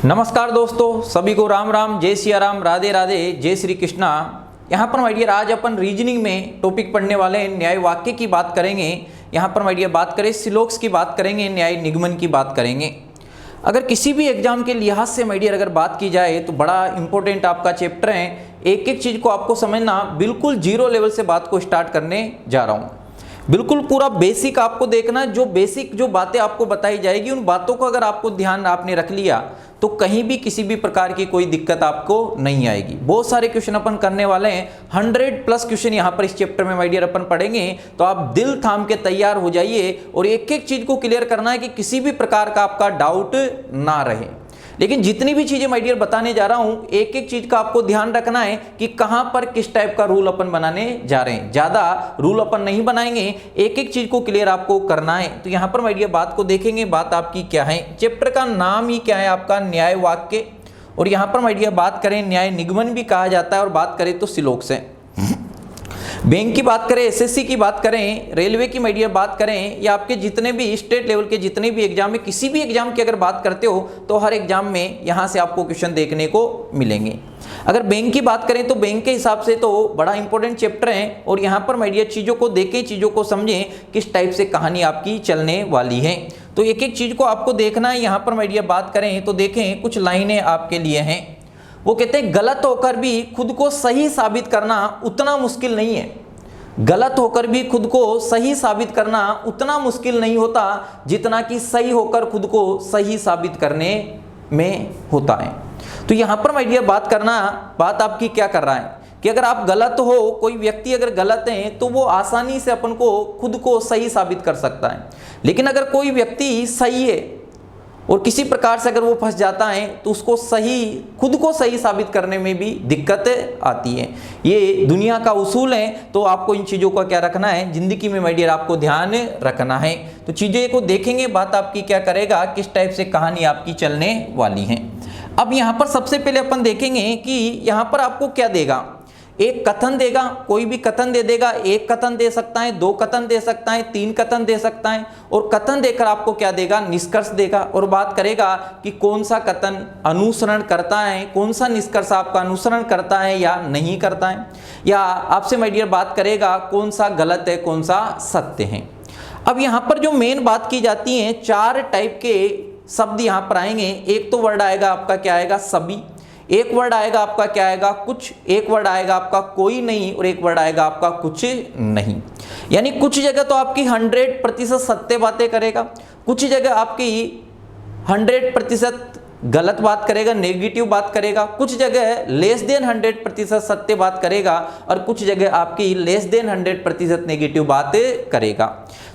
नमस्कार दोस्तों, सभी को राम राम, जय सिया राम, राधे राधे, जय श्री कृष्णा। यहाँ पर माय डियर आज अपन रीजनिंग में टॉपिक पढ़ने वाले हैं, न्याय वाक्य की बात करेंगे। यहाँ पर माय डियर बात करें सिलोक्स की बात करेंगे, न्याय निगमन की बात करेंगे। अगर किसी भी एग्जाम के लिहाज से माय डियर अगर बात की जाए तो बड़ा इंपॉर्टेंट आपका चैप्टर है। एक एक चीज़ को आपको समझना, बिल्कुल जीरो लेवल से बात को स्टार्ट करने जा रहा हूँ। बिल्कुल पूरा बेसिक आपको देखना, जो बेसिक जो बातें आपको बताई जाएगी उन बातों को अगर आपको ध्यान आपने रख लिया तो कहीं भी किसी भी प्रकार की कोई दिक्कत आपको नहीं आएगी। बहुत सारे क्वेश्चन अपन करने वाले हैं, 100+ क्वेश्चन यहाँ पर इस चैप्टर में माय डियर अपन पढ़ेंगे। तो आप दिल थाम के तैयार हो जाइए और एक एक चीज को क्लियर करना है कि किसी भी प्रकार का आपका डाउट ना रहे। लेकिन जितनी भी चीजें माय डियर बताने जा रहा हूं, एक एक चीज का आपको ध्यान रखना है कि कहां पर किस टाइप का रूल अपन बनाने जा रहे हैं। ज्यादा रूल अपन नहीं बनाएंगे, एक एक चीज को क्लियर आपको करना है। तो यहां पर माय डियर बात को देखेंगे, बात आपकी क्या है। चैप्टर का नाम ही क्या है आपका, न्याय वाक्य। और यहां पर माय डियर बात करें न्याय निगमन भी कहा जाता है, और बात करें तो सिलोक्स है। बैंक की बात करें, एसएससी की बात करें, रेलवे की माय डियर बात करें, या आपके जितने भी स्टेट लेवल के जितने भी एग्जाम में, किसी भी एग्जाम की अगर बात करते हो तो हर एग्जाम में यहां से आपको क्वेश्चन देखने को मिलेंगे। अगर बैंक की बात करें तो बैंक के हिसाब से तो बड़ा इंपॉर्टेंट चैप्टर है। और यहाँ पर माय डियर चीज़ों को देखें, चीज़ों को समझें, किस टाइप से कहानी आपकी चलने वाली है। तो एक एक चीज़ को आपको देखना है। यहाँ पर माय डियर बात करें तो देखें, कुछ लाइनें आपके लिए हैं। वो कहते हैं गलत होकर भी खुद को सही साबित करना उतना मुश्किल नहीं है। गलत होकर भी खुद को सही साबित करना उतना मुश्किल नहीं होता जितना कि सही होकर खुद को सही साबित करने में होता है। तो यहां पर माय डियर बात करना, बात आपकी क्या कर रहा है कि अगर आप गलत हो, कोई व्यक्ति अगर गलत है तो वो आसानी से अपन को खुद को सही साबित कर सकता है। लेकिन अगर कोई व्यक्ति सही है और किसी प्रकार से अगर वो फंस जाता है तो उसको सही, खुद को सही साबित करने में भी दिक्कत आती है। ये दुनिया का उसूल है। तो आपको इन चीज़ों का क्या रखना है, जिंदगी में माय डियर आपको ध्यान रखना है। तो चीज़ें को देखेंगे, बात आपकी क्या करेगा, किस टाइप से कहानी आपकी चलने वाली है। अब यहाँ पर सबसे पहले अपन देखेंगे कि यहाँ पर आपको क्या देगा। एक कथन देगा, कोई भी कथन दे देगा। एक कथन दे सकता है, 2 कथन दे सकता है, 3 कथन दे सकता है। और कथन देकर आपको क्या देगा, निष्कर्ष देगा। और बात करेगा कि कौन सा कथन अनुसरण करता है, कौन सा निष्कर्ष आपका अनुसरण करता है या नहीं करता है। या आपसे माय डियर बात करेगा कौन सा गलत है, कौन सा सत्य है। अब यहाँ पर जो मेन बात की जाती है, 4 टाइप के शब्द यहाँ पर आएंगे। एक तो वर्ड आएगा आपका क्या आएगा, सभी। एक वर्ड आएगा आपका क्या आएगा, कुछ। एक वर्ड आएगा आपका कोई नहीं, और एक वर्ड आएगा आपका कुछ नहीं। यानी कुछ जगह तो आपकी 100% सत्य बातें करेगा, कुछ जगह आपकी 100% गलत बात करेगा, नेगेटिव बात करेगा, कुछ जगह लेस देन 100% सत्य बात करेगा, और कुछ जगह आपकी लेस देन 100% नेगेटिव बात करेगा।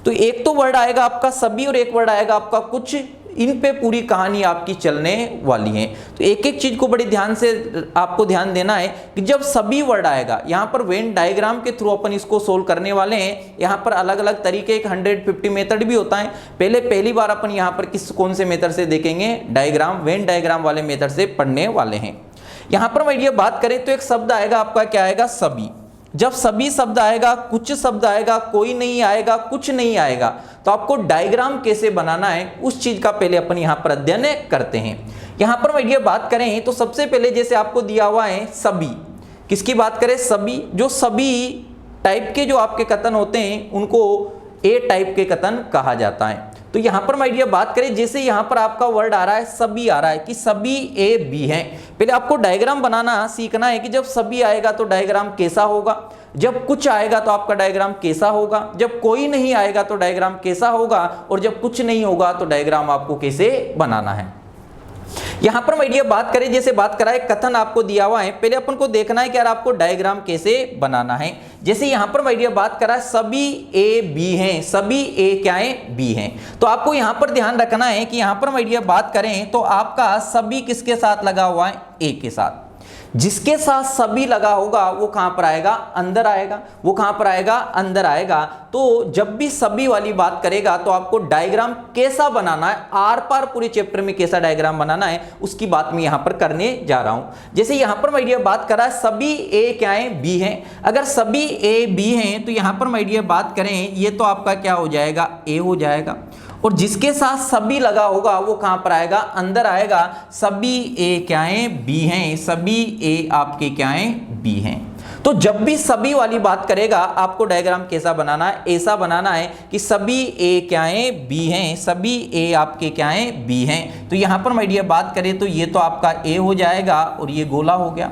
तो एक तो वर्ड आएगा आपका सभी और एक वर्ड आएगा आपका कुछ। इन पे पूरी कहानी आपकी चलने वाली है। तो एक एक चीज को बड़ी ध्यान से आपको ध्यान देना है कि जब सभी वर्ड आएगा, यहाँ पर वेन डायग्राम के थ्रू अपन इसको सोल्व करने वाले हैं। यहाँ पर अलग अलग तरीके, एक 150 मेथड भी होता है। पहली बार अपन यहाँ पर कौन से मेथड से देखेंगे, डायग्राम, वेन डायग्राम वाले मेथड से पढ़ने वाले हैं। यहाँ पर मैं ये बात करें तो एक शब्द आएगा आपका क्या आएगा, सभी। जब सभी शब्द आएगा, कुछ शब्द आएगा, कोई नहीं आएगा, कुछ नहीं आएगा, तो आपको डायग्राम कैसे बनाना है उस चीज का पहले अपन यहाँ पर अध्ययन करते हैं। यहाँ पर मैं ये बात करें तो सबसे पहले जैसे आपको दिया हुआ है सभी, किसकी बात करें, सभी। जो सभी टाइप के जो आपके कथन होते हैं उनको ए टाइप के कथन कहा जाता है। तो यहाँ पर माय डियर बात करें, जैसे यहाँ पर आपका वर्ड आ रहा है सभी, आ रहा है कि सभी ए बी हैं। पहले आपको डायग्राम बनाना सीखना है कि जब सभी आएगा तो डायग्राम कैसा होगा, जब कुछ आएगा तो आपका डायग्राम कैसा होगा, जब कोई नहीं आएगा तो डायग्राम कैसा होगा, और जब कुछ नहीं होगा तो डायग्राम आपको कैसे बनाना है। यहां पर मैं ये बात करें, जैसे बात करा है कथन आपको दिया हुआ है, पहले अपन को देखना है कि यार आपको डायग्राम कैसे बनाना है। जैसे यहां पर मैं ये बात करा सभी ए बी हैं, सभी ए क्या है, बी हैं। तो आपको यहां पर ध्यान रखना है कि यहां पर मैं ये बात करें तो आपका सभी किसके साथ लगा हुआ है, ए के साथ। जिसके साथ सभी लगा होगा वो कहां पर आएगा, अंदर आएगा। वो कहां पर आएगा, अंदर आएगा। तो जब भी सभी वाली बात करेगा तो आपको डायग्राम कैसा बनाना है, आर पार पूरे चैप्टर में कैसा डायग्राम बनाना है उसकी बात मैं यहां पर करने जा रहा हूं। जैसे यहां पर मैं बात कर रहा है सभी ए क्या है, बी है। अगर सभी ए बी हैं तो यहां पर मैं बात करें ये तो आपका क्या हो जाएगा, ए हो जाएगा। और जिसके साथ सभी लगा होगा वो कहां पर आएगा, अंदर आएगा। सभी ए क्या हैं, बी हैं, सभी ए आपके क्या हैं, बी हैं। तो जब भी सभी वाली बात करेगा आपको डायग्राम कैसा बनाना है, ऐसा बनाना है कि सभी ए क्या हैं, बी हैं, सभी ए आपके क्या हैं, बी हैं। तो यहां पर माय डियर बात करें तो ये तो आपका ए हो जाएगा और ये गोला हो गया,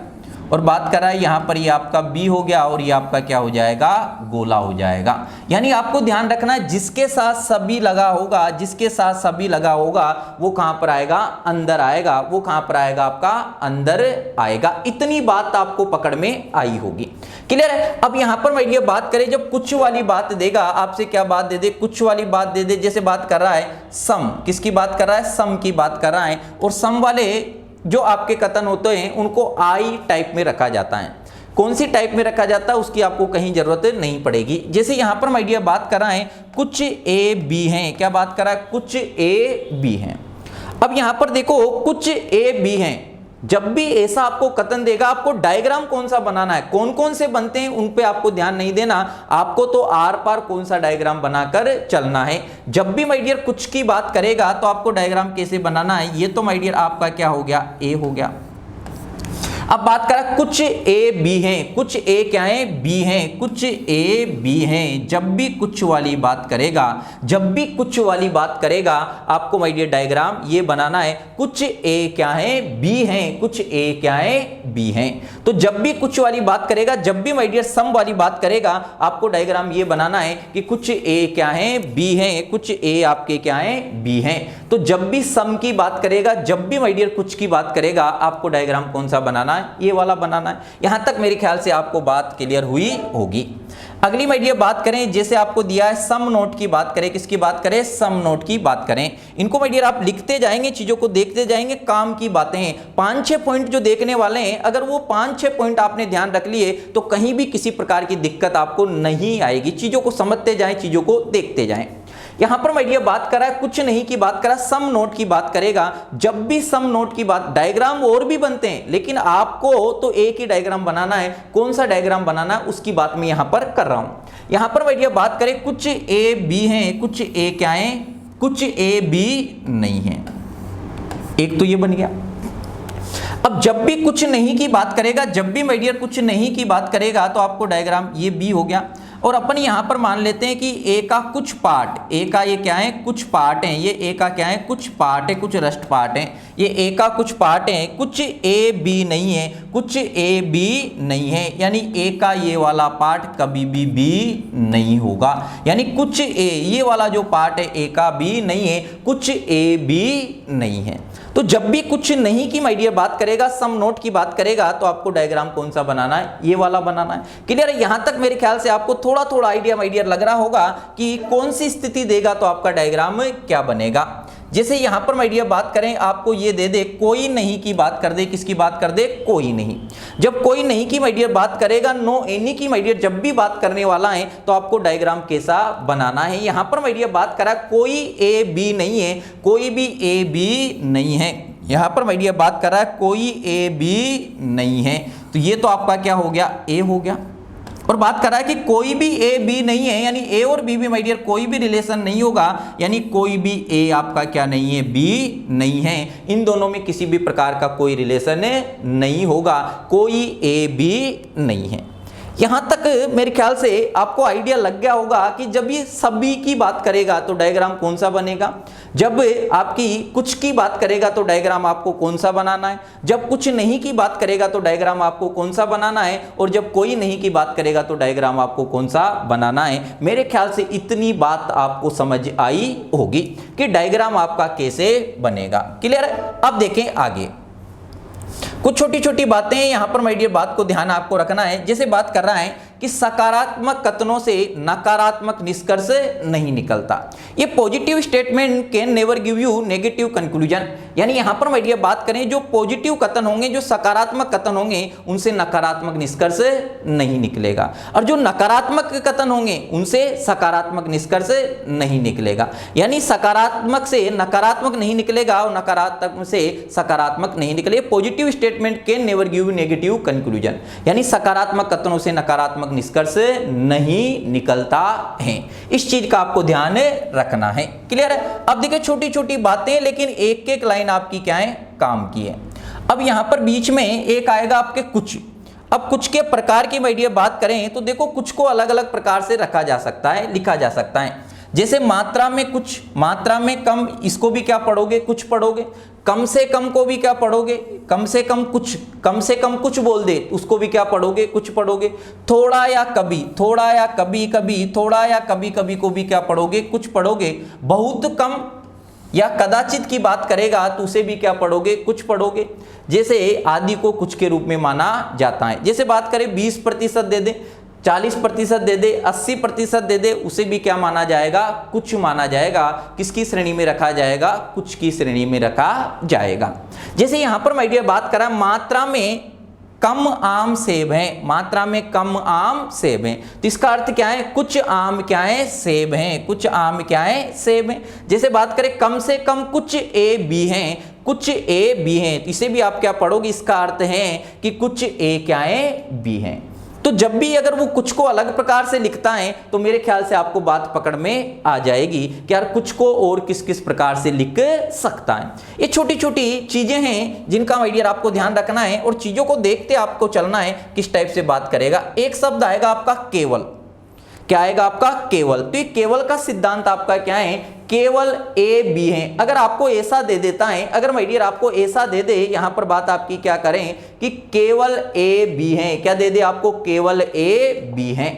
और बात करा है यहाँ पर ये आपका बी हो गया और ये आपका क्या हो जाएगा, गोला हो जाएगा। यानी आपको ध्यान रखना है जिसके साथ सभी लगा होगा, जिसके साथ सभी लगा होगा वो कहां पर आएगा, अंदर आएगा। वो कहां पर आएगा, आपका अंदर आएगा। इतनी बात आपको पकड़ में आई होगी। क्लियर है। अब यहां पर मैं ये बात करें, जब कुछ वाली बात देगा आपसे, क्या बात दे दे, कुछ वाली बात दे दे। जैसे बात कर रहा है सम, किसकी बात कर रहा है, सम की बात कर रहा है। और सम वाले जो आपके कथन होते हैं उनको आई टाइप में रखा जाता है। कौन सी टाइप में रखा जाता है उसकी आपको कहीं जरूरत नहीं पड़ेगी। जैसे यहां पर माय डियर बात कर रहा है कुछ ए बी हैं, क्या बात कर रहा है, कुछ ए बी हैं। अब यहां पर देखो कुछ ए बी हैं, जब भी ऐसा आपको कथन देगा आपको डायग्राम कौन सा बनाना है, कौन कौन से बनते हैं उन पे आपको ध्यान नहीं देना, आपको तो आर पार कौन सा डायग्राम बनाकर चलना है। जब भी माय डियर कुछ की बात करेगा तो आपको डायग्राम कैसे बनाना है, ये तो माय डियर आपका क्या हो गया, ए हो गया। अब बात करा कुछ ए बी हैं, कुछ ए क्या है, बी हैं, कुछ ए बी हैं। जब भी कुछ वाली बात करेगा, जब भी कुछ वाली बात करेगा आपको माय डियर डायग्राम ये बनाना है, कुछ ए क्या है, बी हैं, कुछ ए क्या है, बी हैं। तो जब भी कुछ वाली बात करेगा, जब भी माय डियर सम वाली बात करेगा आपको डायग्राम ये बनाना है कि कुछ ए क्या है, बी हैं, कुछ ए आपके क्या है, बी हैं। तो जब भी सम की बात करेगा, जब भी माय डियर कुछ की बात करेगा आपको डायग्राम कौन सा बनाना है, ये वाला बनाना है। यहां तक मेरे ख्याल से आपको बात क्लियर हुई होगी। अगली माय डियर बात करें, जैसे आपको दिया है सम नोट की बात करें, किसकी बात करें, सम नोट की बात करें। इनको माय डियर आप लिखते जाएंगे, चीजों को देखते जाएंगे, काम की बातें हैं। 5-6 पॉइंट जो देखने वाले हैं, अगर वो 5-6 पॉइंट आपने ध्यान रख लिए तो कहीं भी किसी प्रकार की दिक्कत आपको नहीं आएगी। चीजों को समझते जाएं, चीजों को देखते जाएं। यहां पर माय डियर बात कर रहा है कुछ नहीं की बात कर रहा है, सम नोट की बात करेगा। जब भी सम नोट की बात, डायग्राम और भी बनते हैं लेकिन आपको तो एक ही डायग्राम बनाना है। कौन सा डायग्राम बनाना है उसकी बात मैं यहां पर कर रहा हूं। यहां पर माय डियर बात करें कुछ ए बी हैं, कुछ ए क्या है, कुछ ए बी नहीं है। एक तो ये बन गया। अब जब भी कुछ नहीं की बात करेगा, जब भी माय डियर कुछ नहीं की बात करेगा तो आपको डायग्राम ये बी हो गया। और अपन यहां पर मान लेते हैं कि ए का कुछ पार्ट, ए का ये क्या है, कुछ पार्ट है, ये ए का क्या है, कुछ पार्ट है, कुछ रस्ट पार्ट है, ये ए का कुछ पार्ट है, कुछ ए बी नहीं है, कुछ ए बी नहीं है। यानी ए का ये वाला पार्ट कभी भी बी नहीं होगा। यानी कुछ ए, ये वाला जो पार्ट है ए का बी नहीं है, कुछ ए बी नहीं है। तो जब भी कुछ नहीं की माय डियर बात करेगा, सम नोट की बात करेगा तो आपको डायग्राम कौन सा बनाना है, ये वाला बनाना है। क्लियर है। यहां तक मेरे ख्याल से आपको थोड़ा थोड़ा आइडिया माय डियर लग रहा होगा कि कौन सी स्थिति देगा तो आपका डायग्राम क्या बनेगा। जैसे यहां पर माय डियर बात करें, आपको ये दे दे कोई नहीं की बात कर दे, किसकी बात कर दे, कोई नहीं। जब कोई नहीं की माय डियर बात करेगा, नो एनी की माय डियर जब भी बात करने वाला है तो आपको डायग्राम कैसा बनाना है। यहां पर माय डियर बात करा कोई ए बी नहीं है, कोई भी ए बी नहीं है। यहां पर माय डियर बात कर रहा है कोई ए बी नहीं है, तो ये तो आपका क्या हो गया, ए हो गया। और बात कर रहा है कि कोई भी ए बी नहीं है, यानी ए और बी में माय डियर कोई भी रिलेशन नहीं होगा, यानी कोई भी ए आपका क्या नहीं है, बी नहीं है। इन दोनों में किसी भी प्रकार का कोई रिलेशन नहीं होगा, कोई ए बी नहीं है। यहां तक मेरे ख्याल से आपको आइडिया लग गया होगा कि जब ये सभी की बात करेगा तो डायग्राम कौन सा बनेगा, जब आपकी कुछ की बात करेगा तो डायग्राम आपको कौन सा बनाना है, जब कुछ नहीं की बात करेगा तो डायग्राम आपको कौन सा बनाना है, और जब कोई नहीं की बात करेगा तो डायग्राम आपको कौन सा बनाना है। मेरे ख्याल से इतनी बात आपको समझ आई होगी कि डायग्राम आपका कैसे बनेगा। क्लियर है। अब देखें आगे कुछ छोटी छोटी बातें यहां पर माय डियर बात को ध्यान आपको रखना है। जैसे बात कर रहा है कि सकारात्मक कथनों से नकारात्मक निष्कर्ष नहीं निकलता। ये positive statement can never give you negative conclusion. यानी यहां पर माय डियर बात करें, जो पॉजिटिव कथन होंगे, जो सकारात्मक कथन होंगे, उनसे नकारात्मक निष्कर्ष नहीं निकलेगा, और जो नकारात्मक कथन होंगे उनसे सकारात्मक निष्कर्ष नहीं निकलेगा। यानी सकारात्मक से नकारात्मक नहीं निकलेगा और नकारात्मक से सकारात्मक नहीं निकलेगा। Positive statement can never give you negative conclusion, यानी सकारात्मक कथनों से नकारात्मक सकारात्मक निष्कर्ष नहीं निकलता है। इस चीज का आपको ध्यान रखना है। क्लियर है? अब देखिए छोटी छोटी बातें, लेकिन एक एक लाइन आपकी क्या है, काम की है। अब यहां पर बीच में एक आएगा आपके कुछ। अब कुछ के प्रकार की माय डियर बात करें तो देखो कुछ को अलग अलग प्रकार से रखा जा सकता है, लिखा जा सकता है। जैसे मात्रा में कुछ, मात्रा में कम, इसको भी क्या पढ़ोगे, कुछ पढ़ोगे। कम से कम को भी क्या पढ़ोगे, कम से कम कुछ, कम से कम कुछ बोल दे उसको भी क्या पढ़ोगे, कुछ पढ़ोगे। थोड़ा या कभी, थोड़ा या कभी कभी, थोड़ा या कभी कभी को भी क्या पढ़ोगे, कुछ पढ़ोगे। बहुत कम या कदाचित की बात करेगा तो उसे भी क्या पढ़ोगे, कुछ पढ़ोगे। जैसे आदि को कुछ के रूप में माना जाता है। जैसे बात करें 20% दे दे, 40% दे दे, 80% दे दे, उसे भी क्या माना जाएगा, कुछ माना जाएगा। किसकी श्रेणी में रखा जाएगा, कुछ की श्रेणी में रखा जाएगा। जैसे यहां पर माय डियर बात करा मात्रा में कम आम सेब हैं, मात्रा में कम आम सेब हैं, तो इसका अर्थ क्या है, कुछ आम क्या है, सेब हैं, कुछ आम क्या है, सेब हैं। जैसे बात करें कम से कम कुछ ए बी हैं, कुछ ए बी हैं, तो इसे भी आप क्या पढ़ोगे, इसका अर्थ है कि कुछ ए क्या है, बी हैं। तो जब भी अगर वो कुछ को अलग प्रकार से लिखता है तो मेरे ख्याल से आपको बात पकड़ में आ जाएगी कि यार कुछ को और किस किस प्रकार से लिख सकता है। ये छोटी छोटी चीजें हैं जिनका माय डियर आपको ध्यान रखना है और चीजों को देखते आपको चलना है किस टाइप से बात करेगा। एक शब्द आएगा आपका केवल, क्या आएगा आपका, केवल। तो ये केवल का सिद्धांत आपका क्या है, केवल ए बी है। अगर आपको ऐसा दे देता है, अगर माय डियर आपको ऐसा दे दे, यहां पर बात आपकी क्या करें कि केवल ए बी है, क्या दे दे आपको, केवल ए बी है।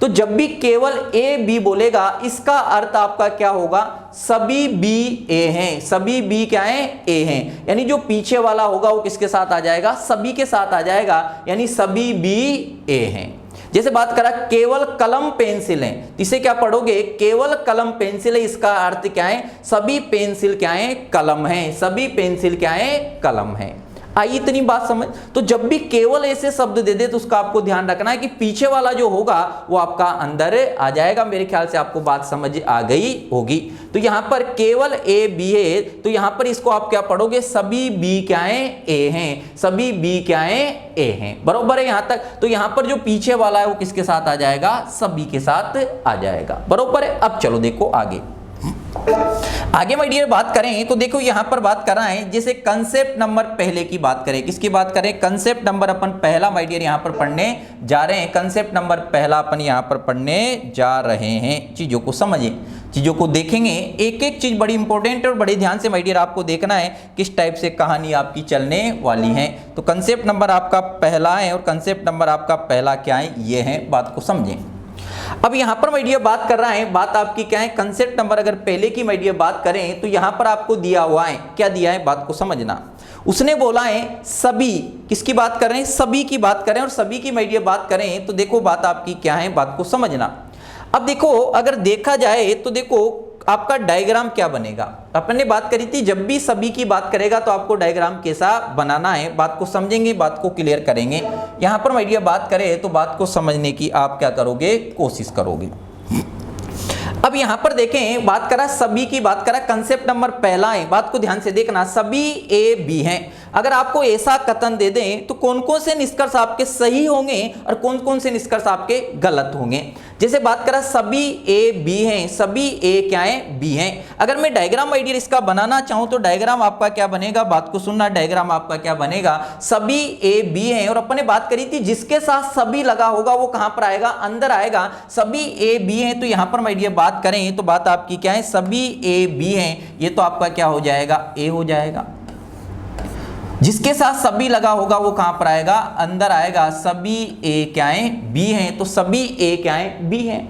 तो जब भी केवल ए बी बोलेगा इसका अर्थ आपका क्या होगा, सभी बी ए हैं, सभी बी क्या है, ए हैं। यानी जो पीछे वाला होगा वो किसके साथ आ जाएगा, सभी के साथ आ जाएगा, यानी सभी बी ए हैं। जैसे बात करा केवल कलम पेंसिल है, इसे क्या पढ़ोगे, केवल कलम पेंसिल है, इसका अर्थ क्या है, सभी पेंसिल क्या है, कलम है, सभी पेंसिल क्या है, कलम है। आई इतनी बात समझ। तो जब भी केवल ऐसे शब्द दे दे तो उसका आपको ध्यान रखना है कि पीछे वाला जो होगा वो आपका अंदर आ जाएगा। मेरे ख्याल से आपको बात समझ आ गई होगी। तो यहां पर केवल ए बी है, तो यहां पर इसको आप क्या पढ़ोगे, सभी बी क्या है, ए हैं, सभी बी क्या है, ए हैं। बरोबर है यहां तक। तो यहां पर जो पीछे वाला है वो किसके साथ आ जाएगा, सभी के साथ आ जाएगा। बरोबर है। अब चलो देखो आगे आगे माय डियर बात करें तो देखो यहां पर बात कर रहा है, जैसे कंसेप्ट नंबर पहले की बात करें, किसकी बात करें, कंसेप्ट नंबर अपन पहला माय डियर यहां पर पढ़ने जा रहे हैं। कंसेप्ट नंबर पहला अपन यहां पर पढ़ने जा रहे हैं। चीजों को समझिए, चीजों को देखेंगे, एक एक चीज बड़ी इंपॉर्टेंट है और बड़े ध्यान से माय डियर आपको देखना है किस टाइप से कहानी आपकी चलने वाली है। तो कंसेप्ट नंबर आपका पहला है और कंसेप्ट नंबर आपका पहला क्या है, ये है, बात को समझें। अब यहां पर माय डियर बात कर रहा है, बात आपकी क्या है, कंसेप्ट नंबर अगर पहले की माय डियर बात करें तो यहां पर आपको दिया हुआ है, क्या दिया है, बात को समझना। उसने बोला है सभी, किसकी बात कर रहे हैं, सभी की बात करें, और सभी की माय डियर बात करें तो देखो बात आपकी क्या है, बात को समझना। अब देखो अगर देखा जाए तो देखो आपका डायग्राम क्या बनेगा। अपन ने बात करी थी जब भी सभी की बात करेगा तो आपको डायग्राम कैसा बनाना है, बात को समझेंगे, बात को क्लियर करेंगे। यहां पर माय डियर बात करें तो बात को समझने की आप क्या करोगे, कोशिश करोगे। अब यहां पर देखें, बात करा सभी की, बात करा कंसेप्ट नंबर पहला है, बात को ध्यान से देखना, सभी ए बी हैं। अगर आपको ऐसा कथन दे दें तो कौन कौन से निष्कर्ष आपके सही होंगे और कौन कौन से निष्कर्ष आपके गलत होंगे। जैसे बात करा सभी ए बी हैं, सभी ए क्या है, बी हैं। अगर मैं डायग्राम माय डियर इसका बनाना चाहूं तो डायग्राम आपका क्या बनेगा, बात को सुनना, डायग्राम आपका क्या बनेगा, सभी ए बी हैं। और अपन ने बात करी थी जिसके साथ सभी लगा होगा वो कहां पर आएगा, अंदर आएगा। सभी ए बी हैं तो यहां पर माय डियर बात करें तो बात आपकी क्या है, सभी ए बी हैं, ये तो आपका क्या हो जाएगा, ए हो जाएगा। जिसके साथ सभी लगा होगा वो कहां पर आएगा, अंदर आएगा। सभी ए क्या है, बी हैं, तो सभी ए क्या है, बी हैं।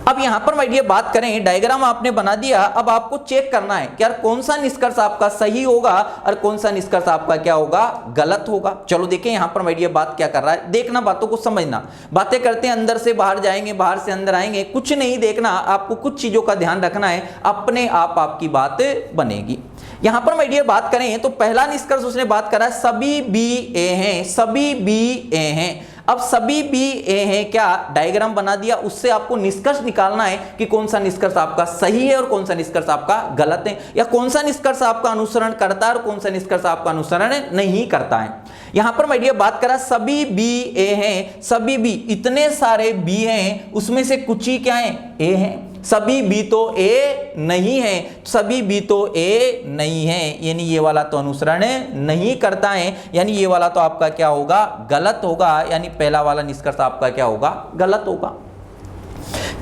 अब यहां पर माय डियर बात करें, डायग्राम आपने बना दिया, अब आपको चेक करना है कि यार कौन सा निष्कर्ष आपका सही होगा और कौन सा निष्कर्ष आपका क्या होगा, गलत होगा। चलो देखें यहां पर माय डियर बात क्या कर रहा है, देखना, बातों को समझना। बातें करते हैं अंदर से बाहर जाएंगे, बाहर से अंदर आएंगे, कुछ नहीं देखना, आपको कुछ चीजों का ध्यान रखना है, अपने आप आपकी बात बनेगी। यहां पर माय डियर बात करें तो पहला निष्कर्ष उसने बात करा सभी बी ए हैं, सभी बी ए हैं। अब सभी बी ए हैं, क्या डायग्राम बना दिया, उससे आपको निष्कर्ष निकालना है कि कौन सा निष्कर्ष आपका सही है और कौन सा निष्कर्ष आपका गलत है, या कौन सा निष्कर्ष आपका अनुसरण करता है और कौन सा निष्कर्ष आपका अनुसरण नहीं करता है। यहां पर माय डियर बात करा सभी बी ए हैं, सभी बी, इतने सारे बी हैं, उसमें से कुछ ही क्या है, ए हैं। सभी बी तो ए नहीं है, सभी बी तो ए नहीं है, यानी ये वाला तो अनुसरण नहीं करता है, यानी ये वाला तो आपका क्या होगा, गलत होगा, यानी पहला वाला निष्कर्ष आपका क्या होगा, गलत होगा।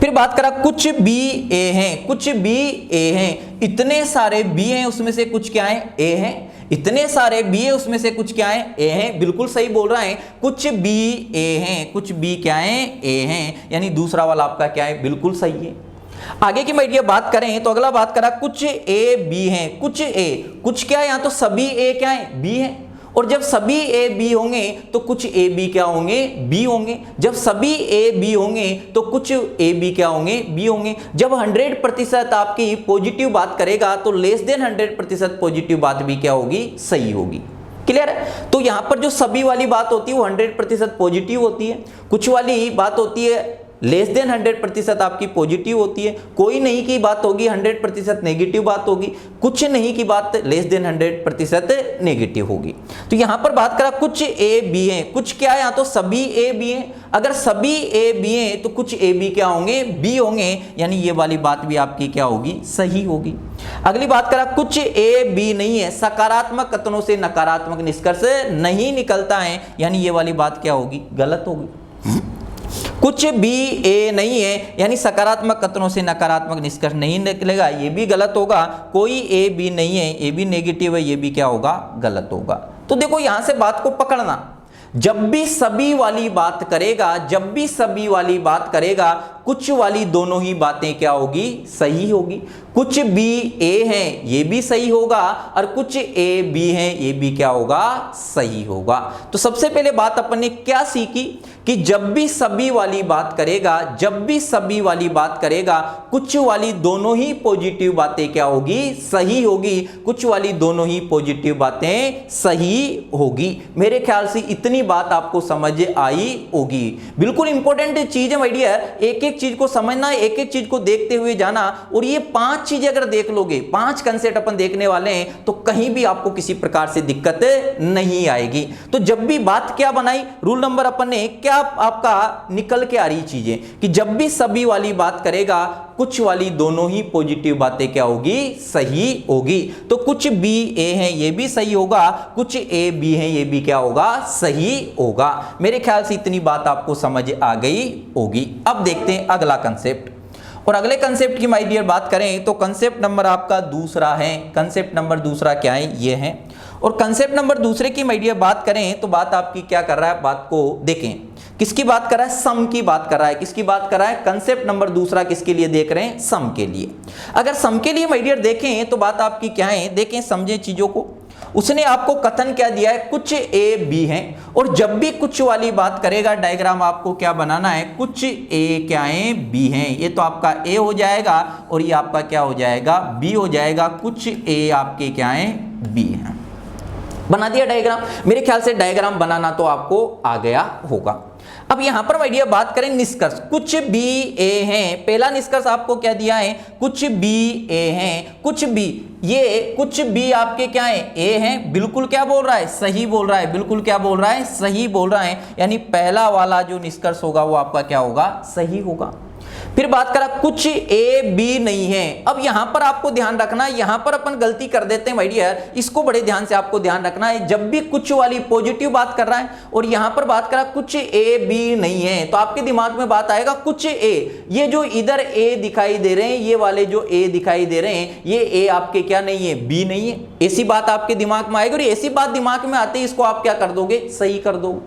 फिर बात करा कुछ बी ए हैं, कुछ बी ए हैं, इतने सारे बी हैं, उसमें से कुछ क्या है, ए हैं। इतने सारे बी है, उसमें से कुछ क्या है, ए हैं। बिल्कुल सही बोल रहा है, कुछ बी ए हैं, कुछ बी क्या है, ए हैं, यानी दूसरा वाला आपका क्या है, बिल्कुल सही है। आगे की मैं बात करें तो अगला बात करा कुछ ए बी हैं, कुछ ए, कुछ क्या है, यहां तो सभी ए क्या है, बी है, और जब सभी ए बी होंगे तो कुछ ए बी क्या होंगे, बी होंगे। जब सभी ए बी होंगे तो कुछ ए बी क्या होंगे, बी होंगे। जब 100% आपकी पॉजिटिव बात करेगा तो लेस देन 100% पॉजिटिव बात भी क्या होगी, सही होगी। क्लियर है। तो यहां पर जो सभी वाली बात होती है वो 100% पॉजिटिव होती है, कुछ वाली बात होती है लेस देन 100% आपकी पॉजिटिव होती है, कोई नहीं की बात होगी 100% नेगेटिव बात होगी, कुछ नहीं की बात लेस देन 100% नेगेटिव होगी। तो यहां पर बात करा कुछ ए बी है, कुछ क्या है, यहां तो सभी ए बी है, अगर सभी ए बी है तो कुछ ए बी क्या होंगे, बी होंगे, यानी ये वाली बात भी आपकी क्या होगी, सही होगी। अगली बात करा कुछ ए बी नहीं है, सकारात्मक कथनों से नकारात्मक निष्कर्ष नहीं निकलता है, यानी ये वाली बात क्या होगी, गलत होगी। कुछ बी ए नहीं है, यानी सकारात्मक कथनों से नकारात्मक निष्कर्ष नहीं निकलेगा, ये भी गलत होगा। कोई ए बी नहीं है, ये भी नेगेटिव है, ये भी क्या होगा, गलत होगा। तो देखो यहां से बात को पकड़ना, जब भी सभी वाली बात करेगा, जब भी सभी वाली बात करेगा, कुछ वाली दोनों ही बातें क्या होगी, सही होगी। कुछ बी ए हैं ये भी सही होगा, और कुछ ए बी हैं ये भी क्या होगा, सही होगा। तो सबसे पहले बात अपन ने क्या सीखी कि जब भी सभी वाली बात करेगा, जब भी सभी वाली बात करेगा, कुछ वाली दोनों ही पॉजिटिव बातें क्या होगी, सही होगी। कुछ वाली दोनों ही पॉजिटिव बातें सही होगी। मेरे ख्याल से इतनी बात आपको समझ आई होगी। बिल्कुल इंपॉर्टेंट चीज है माय डियर, एक एक चीज को समझना, एक एक चीज को देखते हुए जाना, और ये 5 चीजें अगर देख लोगे, 5 कंसेप्ट अपन देखने वाले हैं, तो कहीं भी आपको किसी प्रकार से दिक्कत नहीं आएगी। तो जब भी बात क्या बनाई, रूल नंबर अपन ने क्या आपका निकल के आ रही चीजें कि जब भी सभी वाली बात करेगा, कुछ वाली दोनों ही पॉजिटिव बातें क्या होगी, सही होगी। तो कुछ बी ए हैं ये भी सही होगा, कुछ ए बी हैं ये भी क्या होगा, सही होगा। मेरे ख्याल से इतनी बात आपको समझ आ गई होगी। अब देखते हैं अगला कंसेप्ट, और अगले कंसेप्ट की माय डियर बात करें तो कंसेप्ट नंबर आपका दूसरा है। कंसेप्ट नंबर दूसरा क्या है, ये है। और कंसेप्ट नंबर दूसरे की माय डियर बात करें तो बात आपकी क्या कर रहा है, बात को देखें, किसकी बात कर रहा है, सम की बात कर रहा है। किसकी बात कर रहा है, कंसेप्ट नंबर दूसरा किसके लिए देख रहे हैं, सम के लिए। अगर सम के लिए माय डियर देखें तो बात आपकी क्या है, देखें समझें चीजों को। उसने आपको कथन क्या दिया है, कुछ ए बी हैं, और जब भी कुछ वाली बात करेगा, डायग्राम आपको क्या बनाना है, कुछ ए क्या है, बी हैं। ये तो आपका ए हो जाएगा और ये आपका क्या हो जाएगा, बी हो जाएगा। कुछ ए आपके क्या है, बी हैं। बना दिया डायग्राम। मेरे ख्याल से डायग्राम बनाना तो आपको आ गया होगा। अब यहां पर माय डियर बात करें निष्कर्ष, कुछ बी ए हैं। पहला निष्कर्ष आपको क्या दिया है, कुछ बी ए हैं, कुछ बी, ये कुछ बी आपके क्या है, ए हैं। बिल्कुल क्या बोल रहा है, सही बोल रहा है। बिल्कुल क्या बोल रहा है, सही बोल रहा है, यानी पहला वाला जो निष्कर्ष होगा वो आपका क्या होगा, सही होगा। फिर बात करा कुछ ए बी नहीं है। अब यहां पर आपको ध्यान रखना है, यहां पर अपन गलती कर देते हैं माय डियर, इसको बड़े ध्यान से आपको ध्यान रखना है। जब भी कुछ वाली पॉजिटिव बात कर रहा है और यहां पर बात करा कुछ ए बी नहीं है, तो आपके दिमाग में बात आएगा कुछ ए, ये जो इधर ए दिखाई दे रहे हैं, ये वाले जो ए दिखाई दे रहे हैं, ये ए आपके क्या नहीं है, बी नहीं है। ऐसी बात आपके दिमाग में आएगी, और ऐसी बात दिमाग में आते ही इसको आप क्या कर दोगे, सही कर दो।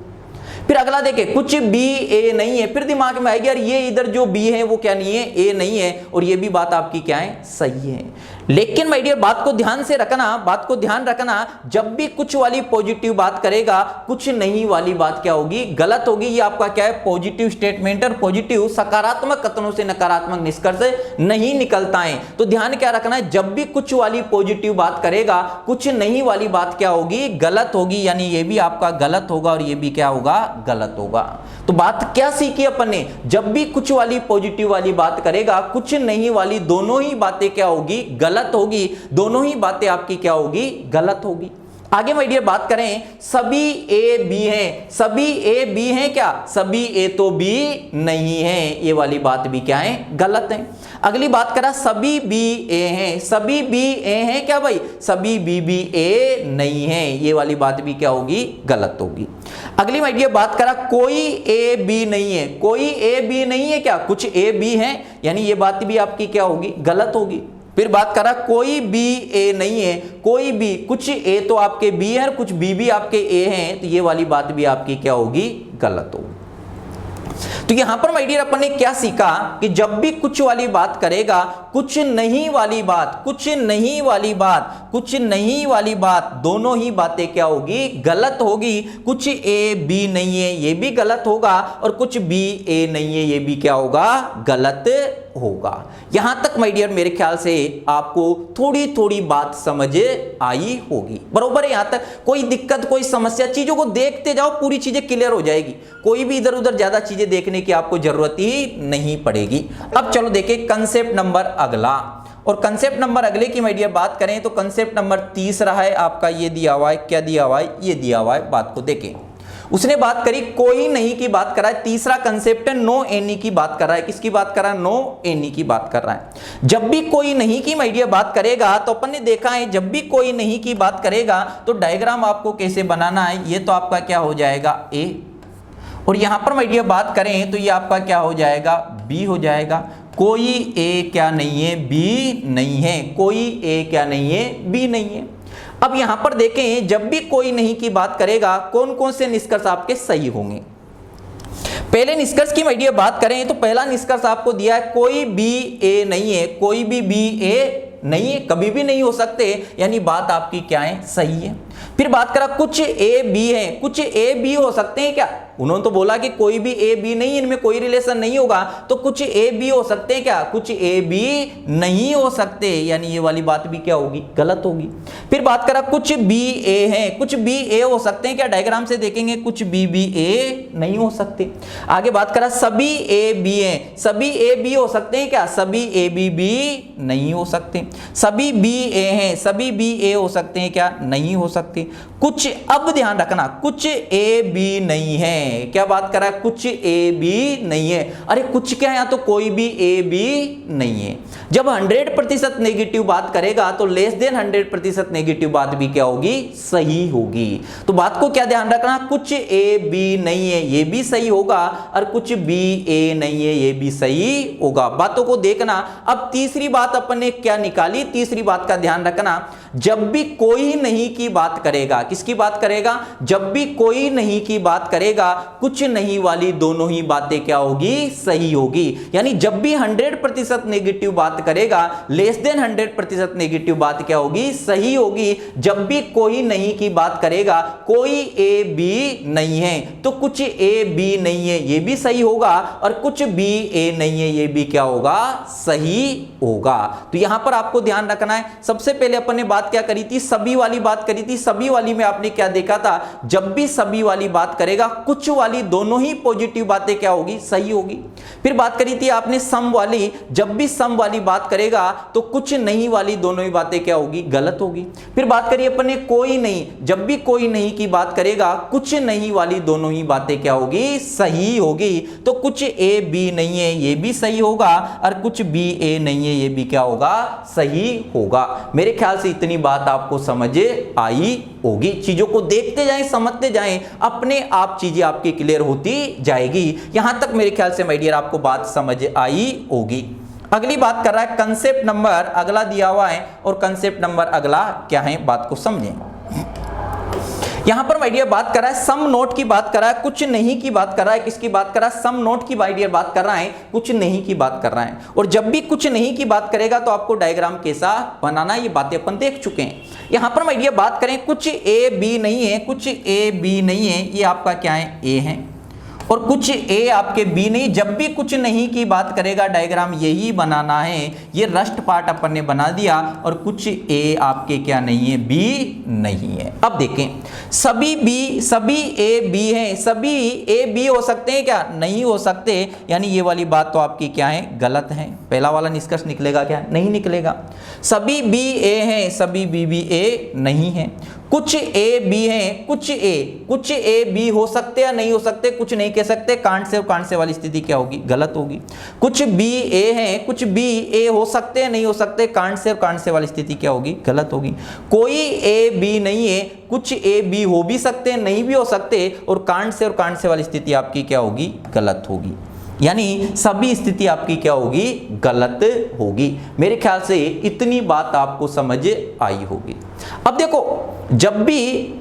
फिर अगला देखे, कुछ बी ए नहीं है, फिर दिमाग में आएगी यार ये इधर जो बी है वो क्या नहीं है, ए नहीं है, और ये भी बात आपकी क्या है, सही है। लेकिन माय डियर बात को ध्यान से रखना, बात को ध्यान रखना, जब भी कुछ वाली पॉजिटिव बात करेगा, कुछ नहीं वाली बात क्या होगी, गलत होगी। ये आपका क्या है, पॉजिटिव स्टेटमेंट, और पॉजिटिव सकारात्मक कथनों से नकारात्मक निष्कर्ष नहीं निकलता है। तो ध्यान क्या रखना है, जब भी कुछ वाली पॉजिटिव बात करेगा, कुछ नहीं वाली बात क्या होगी, गलत होगी, यानी ये भी आपका गलत होगा और ये भी क्या होगा, गलत होगा। तो बात क्या सीखी अपन ने, जब भी कुछ वाली पॉजिटिव वाली बात करेगा, कुछ नहीं वाली दोनों ही बातें क्या होगी, गलत होगी। दोनों ही बातें आपकी क्या होगी, गलत होगी। आगे माय डियर बात करें, सभी ए बी हैं, सभी ए बी हैं क्या, सभी ए तो बी नहीं है, ये वाली बात भी क्या है, गलत है। अगली बात करा, सभी बी ए हैं, सभी बी ए हैं क्या भाई, सभी बी बी ए नहीं है, ये वाली बात भी क्या होगी, गलत होगी। अगली माय डियर बात करा, कोई ए बी नहीं है, कोई ए बी नहीं है क्या, कुछ ए बी है, यानी ये बात भी आपकी क्या होगी, गलत होगी। फिर बात करा, कोई बी ए नहीं है, कोई बी, कुछ ए तो आपके बी है और कुछ बी भी आपके ए हैं, तो ये वाली बात भी आपकी क्या होगी, गलत होगी। तो यहां पर माय डियर अपन ने क्या सीखा कि जब भी कुछ वाली बात करेगा, कुछ नहीं वाली बात, कुछ नहीं वाली बात, कुछ नहीं वाली बात, दोनों ही बातें क्या होगी, गलत होगी। कुछ ए बी नहीं है, ये भी गलत होगा, और कुछ बी ए नहीं है, ये भी क्या होगा, गलत होगा। यहां तक माय डियर मेरे ख्याल से आपको थोड़ी थोड़ी बात समझ आई होगी, बरोबर है। यहां तक कोई दिक्कत, कोई समस्या, चीजों को देखते जाओ, पूरी चीजें क्लियर हो जाएगी, कोई भी इधर उधर ज्यादा चीजें देखने की आपको जरूरत ही नहीं पड़ेगी। अब चलो देखें कंसेप्ट नंबर अगला, और कंसेप्ट नंबर अगले की माय डियर बात करें तो कंसेप्ट नंबर तीसरा है आपका, ये दिया हुआ है, क्या दिया हुआ है, ये दिया हुआ है, बात को देखें। उसने बात करी कोई नहीं की बात कर रहा है, तीसरा कंसेप्ट है नो एनी की बात कर रहा है, किसकी बात कर रहा है, नो एनी की बात कर रहा है। जब भी कोई नहीं की माय डियर बात करेगा तो अपन ने देखा है, जब भी कोई नहीं की बात करेगा तो डायग्राम आपको कैसे बनाना है, ये तो आपका क्या हो जाएगा, ए, और यहां पर माय डियर बात करें तो ये आपका क्या हो जाएगा, बी हो जाएगा। कोई ए क्या नहीं है, बी नहीं है, कोई ए क्या नहीं है, बी नहीं है। अब यहां पर देखें, जब भी कोई नहीं की बात करेगा कौन कौन से निष्कर्ष आपके सही होंगे। पहले निष्कर्ष की माय डियर बात करें तो पहला निष्कर्ष आपको दिया है, कोई बी ए नहीं है, कोई भी बी ए नहीं है, कभी भी नहीं हो सकते, यानी बात आपकी क्या है, सही है। फिर बात करा, कुछ ए बी है, कुछ ए बी हो सकते हैं क्या, उन्होंने तो बोला कि कोई भी ए बी नहीं, इनमें कोई रिलेशन नहीं होगा, तो कुछ ए बी हो सकते हैं क्या, कुछ ए बी नहीं हो सकते, यानी ये वाली बात भी क्या होगी, गलत होगी। फिर बात करा, कुछ बी ए है, कुछ बी ए हो सकते हैं क्या, डायग्राम से देखेंगे कुछ बी बी ए नहीं हो सकते। आगे बात करा, सभी ए बी है, सभी ए बी हो सकते हैं क्या, सभी ए बी बी नहीं हो सकते। सभी बी ए हैं, सभी बी ए हो सकते हैं क्या, नहीं हो सकते। कुछ, अब ध्यान रखना, कुछ ए बी नहीं है, क्या बात करा, कुछ ए बी नहीं है, अरे कुछ क्या है, या तो कोई भी ए बी नहीं है। जब 100% नेगेटिव बात करेगा तो लेस देन 100% नेगेटिव बात भी क्या होगी, सही होगी। तो बात को क्या ध्यान रखना, कुछ ए बी नहीं है, ये भी सही होगा, और कुछ बी ए नहीं है, ये भी सही होगा। बातों को देखना। अब तीसरी बात अपन ने क्या निकाली, तीसरी बात का ध्यान रखना, जब भी कोई नहीं की बात करेगा, किसकी बात करेगा, जब भी कोई नहीं की बात करेगा, कुछ नहीं वाली दोनों ही बातें क्या होगी, सही होगी। यानी जब भी 100% नेगेटिव बात करेगा, लेस देन 100% नेगेटिव बात क्या होगी, सही होगी। जब भी कोई नहीं की बात करेगा, कोई ए बी नहीं है, तो कुछ ए बी नहीं है, ये भी सही होगा, और कुछ बी ए नहीं है, ये भी क्या होगा, सही होगा। तो यहां पर आपको ध्यान रखना है, सबसे पहले अपन ने बात क्या करी थी, सभी वाली बात करी थी। सभी वाली में आपने क्या देखा था, जब भी सभी वाली बात करेगा, कुछ वाली दोनों ही पॉजिटिव बातें क्या होगी, सही होगी। फिर बात करी थी आपने सम वाली, जब भी सम वाली बात करेगा तो कुछ नहीं वाली दोनों ही बातें क्या होगी, गलत होगी। फिर बात करी अपन ने कोई नहीं, जब भी कोई नहीं की बात करेगा, कुछ नहीं वाली दोनों ही बातें क्या होगी, सही होगी। तो कुछ ए बी नहीं है, ये भी सही होगा, और कुछ बी ए नहीं है, ये भी क्या होगा, सही होगा। मेरे ख्याल से इतनी बात आपको समझ आई होगी। चीजों को देखते जाएं, समझते जाएं, अपने आप चीजें आपकी क्लियर होती जाएगी। यहां तक मेरे ख्याल से माय डियर आपको बात समझ आई होगी। अगली बात कर रहा है कंसेप्ट नंबर अगला दिया हुआ है, और कंसेप्ट नंबर अगला क्या है, बात को समझें। यहां पर माय डियर बात कर रहा है सम नोट की बात कर रहा है, कुछ नहीं की बात कर रहा है, किसकी बात कर रहा है, सम नोट की माय डियर बात कर रहा है, कुछ नहीं की बात कर रहा है। और जब भी कुछ नहीं की बात करेगा तो आपको डायग्राम कैसा बनाना, ये बातें अपन देख चुके हैं। यहां पर माय डियर बात करें, कुछ ए बी नहीं है, कुछ ए बी नहीं है, ये आपका क्या है, ए है, और कुछ ए आपके बी नहीं। जब भी कुछ नहीं की बात करेगा, डायग्राम यही बनाना है, ये रस्ट पार्ट अपन ने बना दिया, और कुछ ए आपके क्या नहीं है, बी नहीं है। अब देखें, सभी बी, सभी ए बी हैं, सभी ए बी हो सकते हैं क्या, नहीं हो सकते, यानी ये वाली बात तो आपकी क्या है, गलत है। पहला वाला निष्कर्ष निकलेगा क्या, नहीं निकलेगा। सभी बी ए हैं, सभी बी बी ए नहीं है। कुछ ए बी हैं, कुछ ए बी हो सकते या नहीं हो सकते, कुछ नहीं कह सकते, कांट से और कांट से वाली स्थिति क्या होगी, गलत होगी। कुछ बी ए हैं, कुछ बी ए हो सकते या नहीं हो सकते, कांट से और कांट से वाली स्थिति क्या होगी, गलत होगी। कोई ए बी नहीं है, कुछ ए बी हो भी सकते हैं, नहीं भी हो सकते, और कांट से और कांट से वाली स्थिति आपकी क्या होगी, गलत होगी। यानी सभी स्थिति आपकी क्या होगी, गलत होगी। मेरे ख्याल से इतनी बात आपको समझ आई होगी। अब देखो, जब भी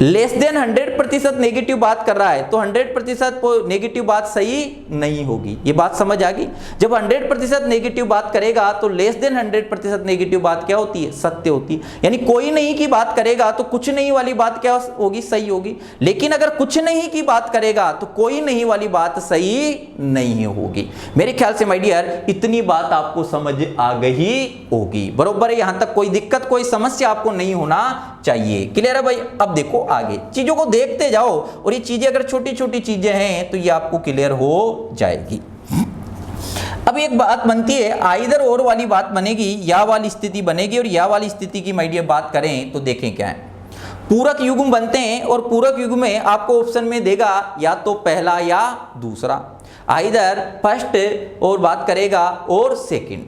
लेस देन 100% नेगेटिव बात कर रहा है तो 100% नेगेटिव बात सही नहीं होगी। ये बात समझ आ गई। जब 100% नेगेटिव बात करेगा तो लेस देन 100% नेगेटिव बात क्या होती है, सत्य होती है। यानी कोई नहीं की बात करेगा तो कुछ नहीं वाली बात क्या होगी, सही होगी। लेकिन अगर कुछ नहीं की बात करेगा तो कोई नहीं वाली बात सही नहीं होगी। मेरे ख्याल से माय डियर इतनी बात आपको समझ आ गई होगी, बरोबर है। यहां तक कोई दिक्कत, कोई समस्या आपको नहीं होना चाहिए। क्लियर है भाई। अब देखो आगे चीजों को देखते जाओ, और ये चीजें अगर छोटी छोटी चीजें हैं तो ये आपको क्लियर हो जाएगी। अब एक बात बनती है, आइदर और वाली बात बनेगी, या वाली स्थिति बनेगी। और या वाली स्थिति की माय डियर बात करें तो देखें क्या है, पूरक युग्म बनते हैं, और पूरक युग्म में आपको ऑप्शन में देगा या तो पहला या दूसरा, आइदर फर्स्ट और बात करेगा और सेकंड।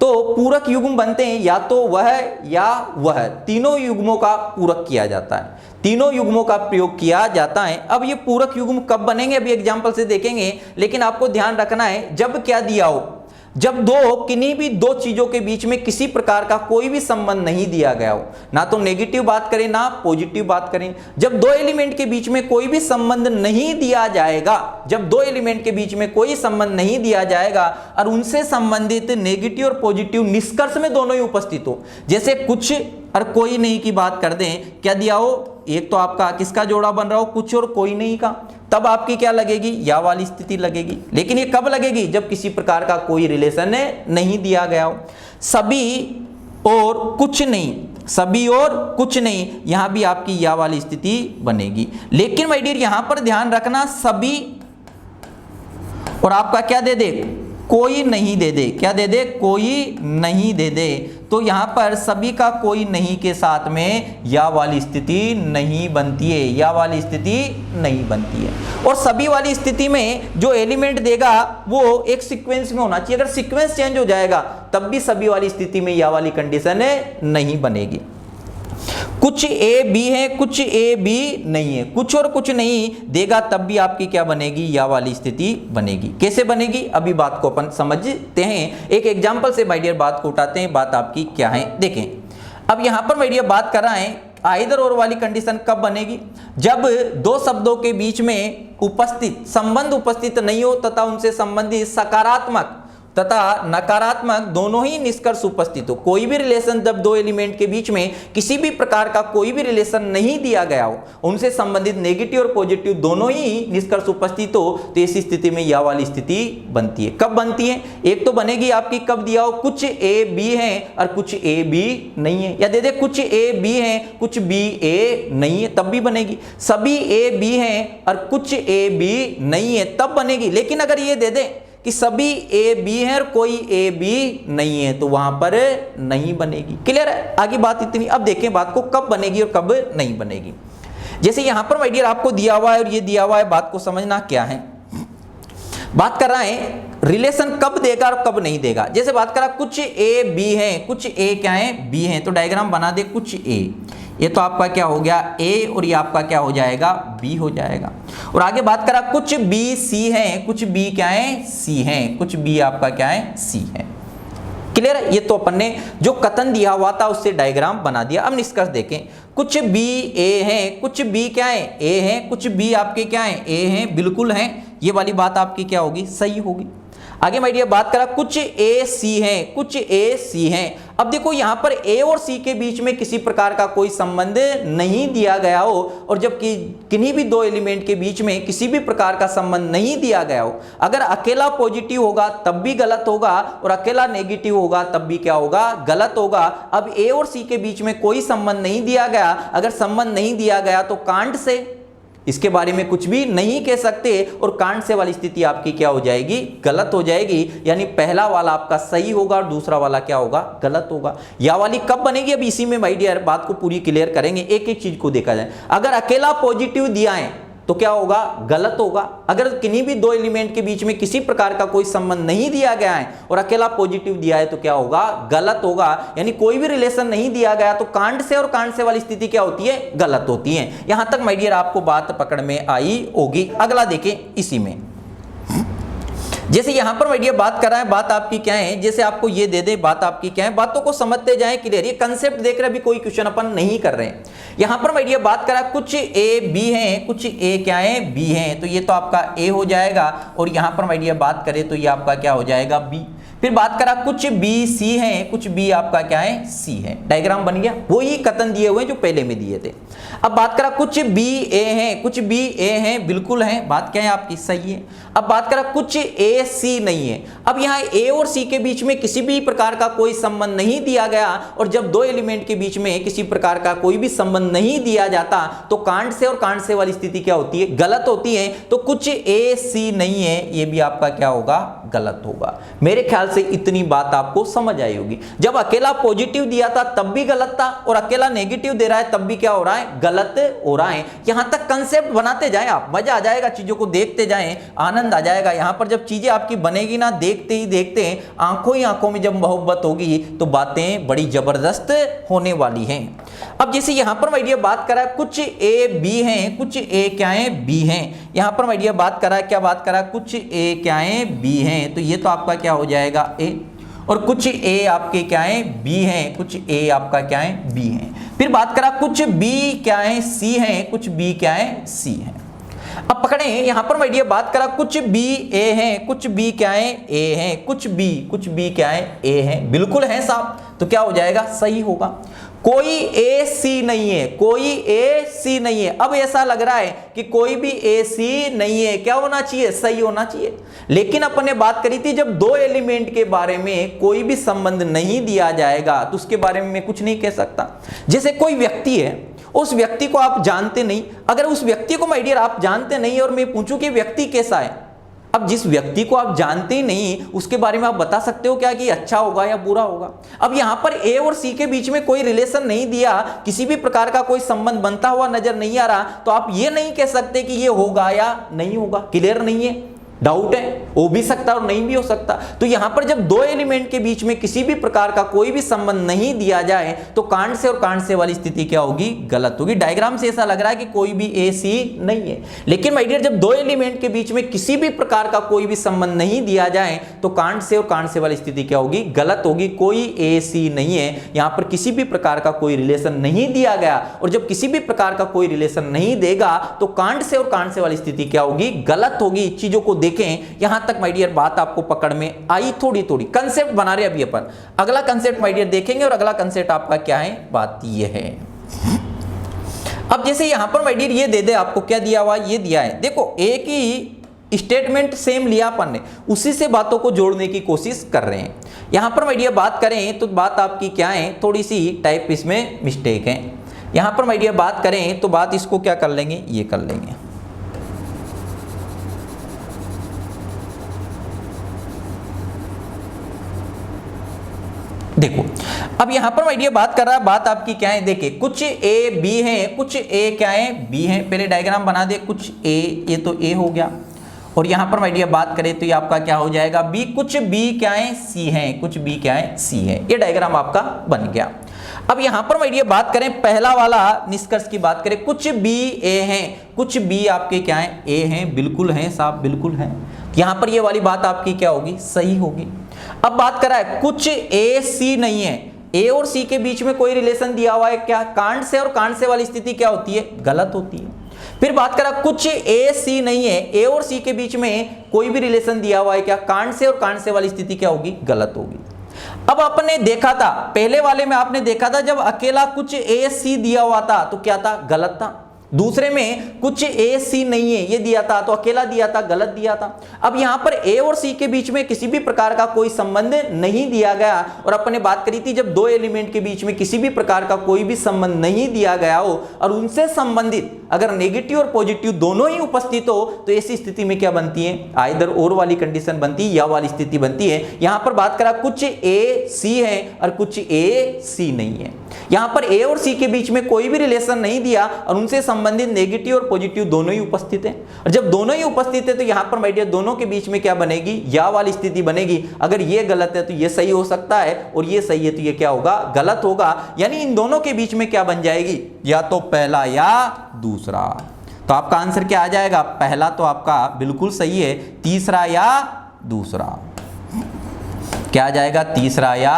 तो पूरक युग्म बनते हैं या तो वह या वह, तीनों युग्मों का पूरक किया जाता है, तीनों युग्मों का प्रयोग किया जाता है। अब ये पूरक युग्म कब बनेंगे अभी एग्जांपल से देखेंगे, लेकिन आपको ध्यान रखना है जब क्या दिया हो, जब किन्हीं भी दो चीजों के बीच में किसी प्रकार का कोई भी संबंध नहीं दिया गया हो, ना तो नेगेटिव बात करें ना पॉजिटिव बात करें। जब दो एलिमेंट के बीच में कोई भी संबंध नहीं दिया जाएगा, जब दो एलिमेंट के बीच में कोई संबंध नहीं दिया जाएगा और उनसे संबंधित नेगेटिव और पॉजिटिव निष्कर्ष में दोनों ही उपस्थित हो, जैसे कुछ और कोई नहीं की बात कर दें, क्या दिया हो, एक तो आपका किसका जोड़ा बन रहा हो, कुछ और कोई नहीं का, तब आपकी क्या लगेगी, या वाली स्थिति लगेगी। लेकिन ये कब लगेगी, जब किसी प्रकार का कोई रिलेशन नहीं दिया गया हो। सभी और कुछ नहीं, सभी और कुछ नहीं, यहां भी आपकी या वाली स्थिति बनेगी। लेकिन माय डियर यहां पर ध्यान रखना, सभी और आपका क्या दे दे, कोई नहीं दे दे, क्या दे दे, कोई नहीं दे दे, तो यहां पर सभी का कोई नहीं के साथ में या वाली स्थिति नहीं बनती है, या वाली स्थिति नहीं बनती है। और सभी वाली स्थिति में जो एलिमेंट देगा वो एक सीक्वेंस में होना चाहिए। अगर सीक्वेंस चेंज हो जाएगा तब भी सभी वाली स्थिति में या वाली कंडीशन नहीं बनेगी। कुछ ए बी है, कुछ ए बी नहीं है, कुछ और कुछ नहीं देगा तब भी आपकी क्या बनेगी, या वाली स्थिति बनेगी। कैसे बनेगी अभी बात को अपन समझते हैं, एक एग्जांपल से माय डियर बात को उठाते हैं। बात आपकी क्या है देखें। अब यहां पर माय डियर बात कर रहा है आइदर और वाली कंडीशन कब बनेगी, जब दो शब्दों के बीच में उपस्थित संबंध उपस्थित नहीं हो तथा उनसे संबंधित सकारात्मक तथा नकारात्मक दोनों ही निष्कर्ष उपस्थित हो। कोई भी रिलेशन जब दो एलिमेंट के बीच में किसी भी प्रकार का कोई भी रिलेशन नहीं दिया गया हो, उनसे संबंधित नेगेटिव और पॉजिटिव दोनों ही निष्कर्ष उपस्थित हो, तो ऐसी स्थिति में या वाली स्थिति बनती है। कब बनती है, एक तो बनेगी आपकी कब दिया हो, कुछ ए बी है और कुछ ए बी नहीं है, या दे दे कुछ ए बी है कुछ बी ए नहीं है, तब भी बनेगी। सभी ए बी हैं और कुछ ए बी नहीं है, तब बनेगी। लेकिन अगर ये दे दे कि सभी ए बी है और कोई ए बी नहीं है, तो वहां पर नहीं बनेगी। क्लियर है, आगे बात इतनी। अब देखें बात को कब बनेगी और कब नहीं बनेगी। जैसे यहां पर माय डियर आपको दिया हुआ है और ये दिया हुआ है, बात को समझना क्या है। बात कर रहा है रिलेशन कब देगा और कब नहीं देगा। जैसे बात करा कुछ ए बी है, कुछ ए क्या है, बी है, तो डायग्राम बना दे कुछ ए, ये तो आपका क्या हो गया ए, और ये आपका क्या हो जाएगा बी हो जाएगा। और आगे बात करा कुछ बी सी है, कुछ बी क्या है सी है, कुछ बी आपका क्या है सी है। क्लियर है, ये तो अपन ने जो कथन दिया हुआ था उससे डायग्राम बना दिया। अब निष्कर्ष देखें, कुछ बी ए है, कुछ बी क्या है ए है, कुछ बी आपके क्या है ए है, बिल्कुल है, ये वाली बात आपकी क्या होगी सही होगी। आगे माय डियर बात करा कुछ ए सी है, कुछ ए सी है। अब देखो यहां पर ए और सी के बीच में किसी प्रकार का कोई संबंध नहीं दिया गया हो, और जबकि किन्हीं भी दो एलिमेंट के बीच में किसी भी प्रकार का संबंध नहीं दिया गया हो, अगर अकेला पॉजिटिव होगा तब भी गलत होगा और अकेला नेगेटिव होगा तब भी क्या होगा गलत होगा। अब ए और सी के बीच में कोई संबंध नहीं दिया गया, अगर संबंध नहीं दिया गया तो कांट से इसके बारे में कुछ भी नहीं कह सकते और कांड से वाली स्थिति आपकी क्या हो जाएगी, गलत हो जाएगी। यानी पहला वाला आपका सही होगा और दूसरा वाला क्या होगा, गलत होगा। या वाली कब बनेगी, अब इसी में माय डियर बात को पूरी क्लियर करेंगे, एक एक चीज को देखा जाए। अगर अकेला पॉजिटिव दिया है तो क्या होगा, गलत होगा। अगर किन्हीं भी दो एलिमेंट के बीच में किसी प्रकार का कोई संबंध नहीं दिया गया है और अकेला पॉजिटिव दिया है तो क्या होगा, गलत होगा। यानी कोई भी रिलेशन नहीं दिया गया तो कांड से और कांड से वाली स्थिति क्या होती है, गलत होती है। यहां तक माय डियर आपको बात पकड़ में आई होगी। अगला देखें इसी में, जैसे यहां पर माय डियर बात कर रहा है, बात आपकी क्या है, जैसे आपको ये दे दे, बात आपकी क्या है, बातों को समझते जाएं क्लियर। ये कंसेप्ट देख रहे, अभी कोई क्वेश्चन अपन नहीं कर रहे हैं। यहां पर माय डियर बात कर रहा है कुछ ए बी है, कुछ ए क्या है, बी है, तो ये तो आपका ए हो जाएगा। और यहां पर माय डियर बात करें तो ये आपका क्या हो जाएगा, बी। फिर बात करा कुछ बी सी है, कुछ बी आपका क्या है, सी है। डायग्राम बन गया, वही कथन दिए हुए जो पहले में दिए थे। अब बात करा कुछ बी ए है, कुछ बी ए है, बिल्कुल है, बात क्या है आपकी, सही है। अब बात करा कुछ ए सी नहीं है। अब यहाँ ए और सी के बीच में किसी भी प्रकार का कोई संबंध नहीं दिया गया, और जब दो एलिमेंट के बीच में किसी प्रकार का कोई भी संबंध नहीं दिया जाता तो कांड से और कांड से वाली स्थिति क्या होती है, गलत होती है। तो कुछ ए सी नहीं है, ये भी आपका क्या होगा, गलत होगा। मेरे ख्याल से इतनी बात आपको समझ आई होगी। जब अकेला पॉजिटिव दिया था तब भी गलत था, और अकेला नेगेटिव दे रहा है तब भी क्या हो रहा है, गलत हो रहा है। यहां तक कंसेप्ट बनाते जाएं आप, मजा आ जाएगा, चीजों को देखते जाएं, आनंद आ जाएगा। यहां पर जब चीजें आपकी बनेगी ना, देखते ही देखते आंखों ही आंखों में जब मोहब्बत होगी तो बातें बड़ी जबरदस्त होने वाली हैं। अब जैसे यहां पर माय डियर बात करा है कुछ ए बी हैं, कुछ ए क्या है, बी हैं। यहां पर माय डियर बात करा है, क्या बात करा, कुछ ए क्या है, बी हैं, तो ये तो आपका क्या हो जाएगा, ए। और कुछ ए आपके क्या है, बी हैं, कुछ ए आपका क्या है, बी हैं। फिर बात करा कुछ बी क्या है, सी है, कुछ बी क्या है, सी है। अब पकड़े यहां पर माय डियर बात करा कुछ बी ए है, कुछ बी क्या है, ए है, कुछ बी क्या है, ए है, बिल्कुल है साहब, तो क्या हो जाएगा, सही होगा। कोई ए सी नहीं है, कोई ए सी नहीं है। अब ऐसा लग रहा है कि कोई भी ए सी नहीं है, क्या होना चाहिए, सही होना चाहिए। लेकिन अपन ने बात करी थी जब दो एलिमेंट के बारे में कोई भी संबंध नहीं दिया जाएगा तो उसके बारे में मैं कुछ नहीं कह सकता। जैसे कोई व्यक्ति है, उस व्यक्ति को आप जानते नहीं, अगर उस व्यक्ति को माय डियर आप जानते नहीं और मैं पूछूं कि व्यक्ति कैसा है, अब जिस व्यक्ति को आप जानते ही नहीं उसके बारे में आप बता सकते हो क्या कि अच्छा होगा या बुरा होगा। अब यहां पर ए और सी के बीच में कोई रिलेशन नहीं दिया, किसी भी प्रकार का कोई संबंध बनता हुआ नजर नहीं आ रहा, तो आप ये नहीं कह सकते कि ये होगा या नहीं होगा। क्लियर नहीं है, डाउट है, हो भी सकता और नहीं भी हो सकता। तो यहां पर जब दो एलिमेंट के बीच में किसी भी प्रकार का कोई भी संबंध नहीं दिया जाए तो कांड से और कांड से वाली स्थिति क्या होगी, गलत होगी। डायग्राम से ऐसा लग रहा है कि कोई भी ए सी नहीं है, लेकिन माय डियर जब दो एलिमेंट के बीच में किसी भी प्रकार का कोई भी संबंध नहीं दिया जाए तो कांड से और कांड से वाली स्थिति क्या होगी, गलत होगी। कोई ए सी नहीं है, यहां पर किसी भी प्रकार का कोई रिलेशन नहीं दिया गया, और जब किसी भी प्रकार का कोई रिलेशन नहीं देगा तो कांड से और कांड से वाली स्थिति क्या होगी, गलत होगी। चीजों को देखें, यहां तक माय डियर बात आपको पकड़ में आई, थोड़ी थोड़ी कंसेप्ट बना रहे अभी अपन। अगला कंसेप्ट माय डियर देखेंगे, और अगला कंसेप्ट आपका क्या है, बात ये है। अब जैसे यहां पर माय डियर ये दे दे, आपको क्या दिया हुआ, ये दिया है, देखो एक ही स्टेटमेंट सेम लिया अपन ने, उसी से बातों को जोड़ने की कोशिश कर रहे हैं। यहां पर माय डियर बात करें तो बात आपकी क्या है, थोड़ी सी टाइप इसमें मिस्टेक है। यहां पर माय डियर बात करें तो बात इसको क्या कर लेंगे, ये कर लेंगे। देखो अब यहां पर माय डियर बात कर रहा है, बात आपकी क्या है, देखिए कुछ ए बी है, कुछ ए क्या है, बी है। पहले डायग्राम बना दे, कुछ ए, ये तो ए हो गया, और यहां पर माय डियर बात करें तो ये आपका क्या हो जाएगा, बी। कुछ बी क्या है, सी है, कुछ बी क्या है, सी है। ये डायग्राम आपका बन गया। अब यहां पर माय डियर बात करें, पहला वाला निष्कर्ष की बात करें, कुछ बी ए हैं, कुछ बी आपके क्या है, ए हैं, बिल्कुल हैं साहब, बिल्कुल हैं। यहां पर ये वाली बात आपकी क्या होगी, सही होगी। अब बात करा है कुछ ए सी नहीं है, ए और सी के बीच में कोई रिलेशन दिया हुआ है क्या, कांड से और कांड से वाली स्थिति क्या होती है, गलत होती है। फिर बात करा कुछ ए सी नहीं है, ए और सी के बीच में कोई भी रिलेशन दिया हुआ है क्या, कांड से और कांड से वाली स्थिति क्या होगी, गलत होगी। अब आपने देखा था पहले वाले में, आपने देखा था जब अकेला कुछ ए सी दिया हुआ था तो क्या था, गलत था। दूसरे में कुछ ए सी नहीं है ये दिया था, तो अकेला दिया था, गलत दिया था। अब यहां पर ए और सी के बीच में किसी भी प्रकार का कोई संबंध नहीं दिया गया, और अपन ने बात करी थी जब दो एलिमेंट के बीच में किसी भी प्रकार का कोई भी संबंध नहीं दिया गया हो और उनसे संबंधित अगर नेगेटिव और पॉजिटिव दोनों ही उपस्थित हो, तो ऐसी स्थिति में क्या बनती है, आइदर और वाली कंडीशन बनती है या वाली स्थिति बनती है। यहां पर बात करा कुछ ए सी है और कुछ ए सी नहीं है। यहां पर ए और सी के बीच में कोई भी रिलेशन नहीं दिया और उनसे संबंधित नेगेटिव और पॉजिटिव दोनों ही उपस्थित हैं, और जब दोनों ही उपस्थित है तो यहां पर माय डियर दोनों के बीच में क्या बनेगी, या वाली स्थिति बनेगी। अगर ये गलत है तो ये सही हो सकता है, और ये सही है तो ये क्या होगा, गलत होगा। यानी इन दोनों के बीच में क्या बन जाएगी, या तो पहला या दूसरा। तो आपका आंसर क्या आ जाएगा, पहला तो आपका बिल्कुल सही है, तीसरा या दूसरा, क्या आ जाएगा, तीसरा या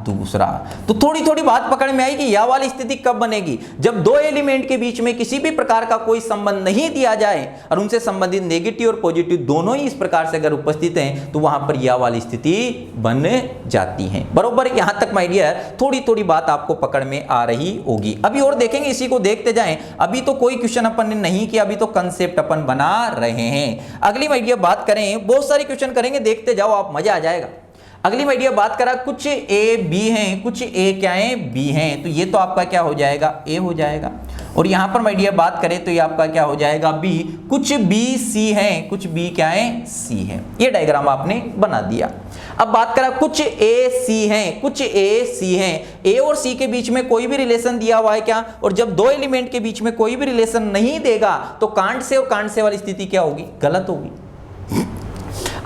दूसरा। तो थोड़ी थोड़ी बात पकड़ में आई कि या वाली स्थिति कब बनेगी, जब दो एलिमेंट के बीच में किसी भी प्रकार का कोई संबंध नहीं दिया जाए और उनसे संबंधित नेगेटिव और पॉजिटिव दोनों ही इस प्रकार से अगर उपस्थित हैं, तो वहां पर या वाली स्थिति बन जाती है। बरोबर, यहां तक माय डियर थोड़ी थोड़ी बात आपको पकड़ में आ रही होगी। अभी और देखेंगे, इसी को देखते जाएं। अभी तो कोई क्वेश्चन अपन ने नहीं किया, अभी तो कंसेप्ट अपन बना रहे हैं। अगली माय डियर बात करें, बहुत सारे क्वेश्चन करेंगे, देखते जाओ आप, मजा आ जाएगा। अगली माय डियर बात करा, कुछ ए बी हैं, कुछ ए क्या है, बी हैं, तो ये तो आपका क्या हो जाएगा, ए हो जाएगा। और यहां पर माय डियर बात करें तो ये आपका क्या हो जाएगा, बी। कुछ बी सी हैं, कुछ बी क्या है, सी है। ये डायग्राम आपने बना दिया। अब बात करा, कुछ ए सी हैं, कुछ ए सी हैं, ए और सी के बीच में कोई भी रिलेशन दिया हुआ है क्या, और जब दो एलिमेंट के बीच में कोई भी रिलेशन नहीं देगा तो कांट से और कांट से वाली स्थिति क्या होगी, गलत होगी।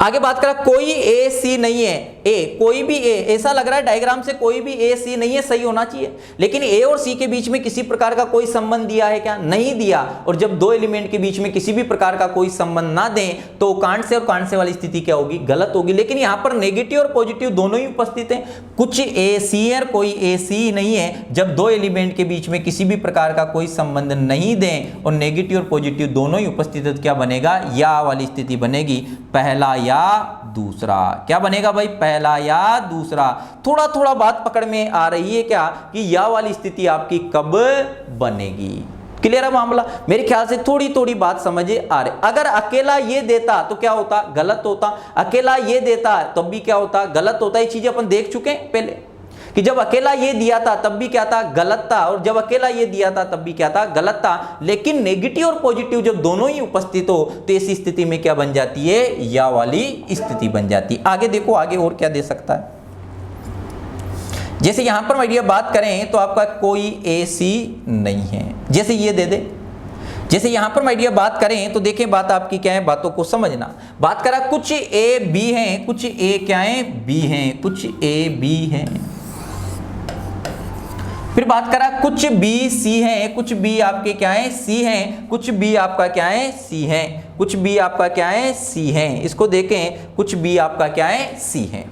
आगे बात करा, कोई ए सी नहीं है, ए कोई भी ए, ऐसा लग रहा है डायग्राम से कोई भी ए सी नहीं है, सही होना चाहिए, लेकिन ए और सी के बीच में किसी प्रकार का कोई संबंध दिया है क्या, नहीं दिया। और जब दो एलिमेंट के बीच में किसी भी प्रकार का कोई संबंध ना दें तो कांट से और कांट से वाली स्थिति क्या होगी, गलत होगी। लेकिन यहां पर नेगेटिव और पॉजिटिव दोनों ही उपस्थित हैं, कुछ ए सी है कोई ए सी नहीं है। जब दो एलिमेंट के बीच में किसी भी प्रकार का कोई संबंध नहीं दें और नेगेटिव और पॉजिटिव दोनों ही उपस्थित है, तो क्या बनेगा, या वाली स्थिति बनेगी, पहला या दूसरा। क्या बनेगा भाई, पहला या दूसरा। थोड़ा थोड़ा बात पकड़ में आ रही है क्या, कि या वाली स्थिति आपकी कब बनेगी। क्लियर है मामला, मेरे ख्याल से थोड़ी थोड़ी बात समझे आ रही। अगर अकेला ये देता तो क्या होता, गलत होता। अकेला ये देता तब भी क्या होता, गलत होता। ये चीजें अपन देख चुके हैं पहले कि जब अकेला ये दिया था तब भी क्या था, गलत था, और जब अकेला ये दिया था तब भी क्या था, गलत था। लेकिन नेगेटिव और पॉजिटिव जब दोनों ही उपस्थित हो तो ऐसी स्थिति में क्या बन जाती है, या वाली स्थिति बन जाती है। आगे देखो, आगे और क्या दे सकता है। जैसे यहां पर माय डियर बात करें तो आपका कोई ए सी नहीं है, जैसे ये दे दे। जैसे यहां पर माय डियर बात करें तो देखें बात आपकी क्या है, बातों को समझना। बात करा, कुछ ए बी हैं, कुछ ए क्या है, बी हैं, कुछ ए बी हैं। फिर बात करा, कुछ बी सी है, कुछ बी आपके क्या है, सी हैं, कुछ बी आपका क्या है, सी है, कुछ बी आपका क्या है, सी है। इसको देखें, कुछ बी आपका क्या है, सी है।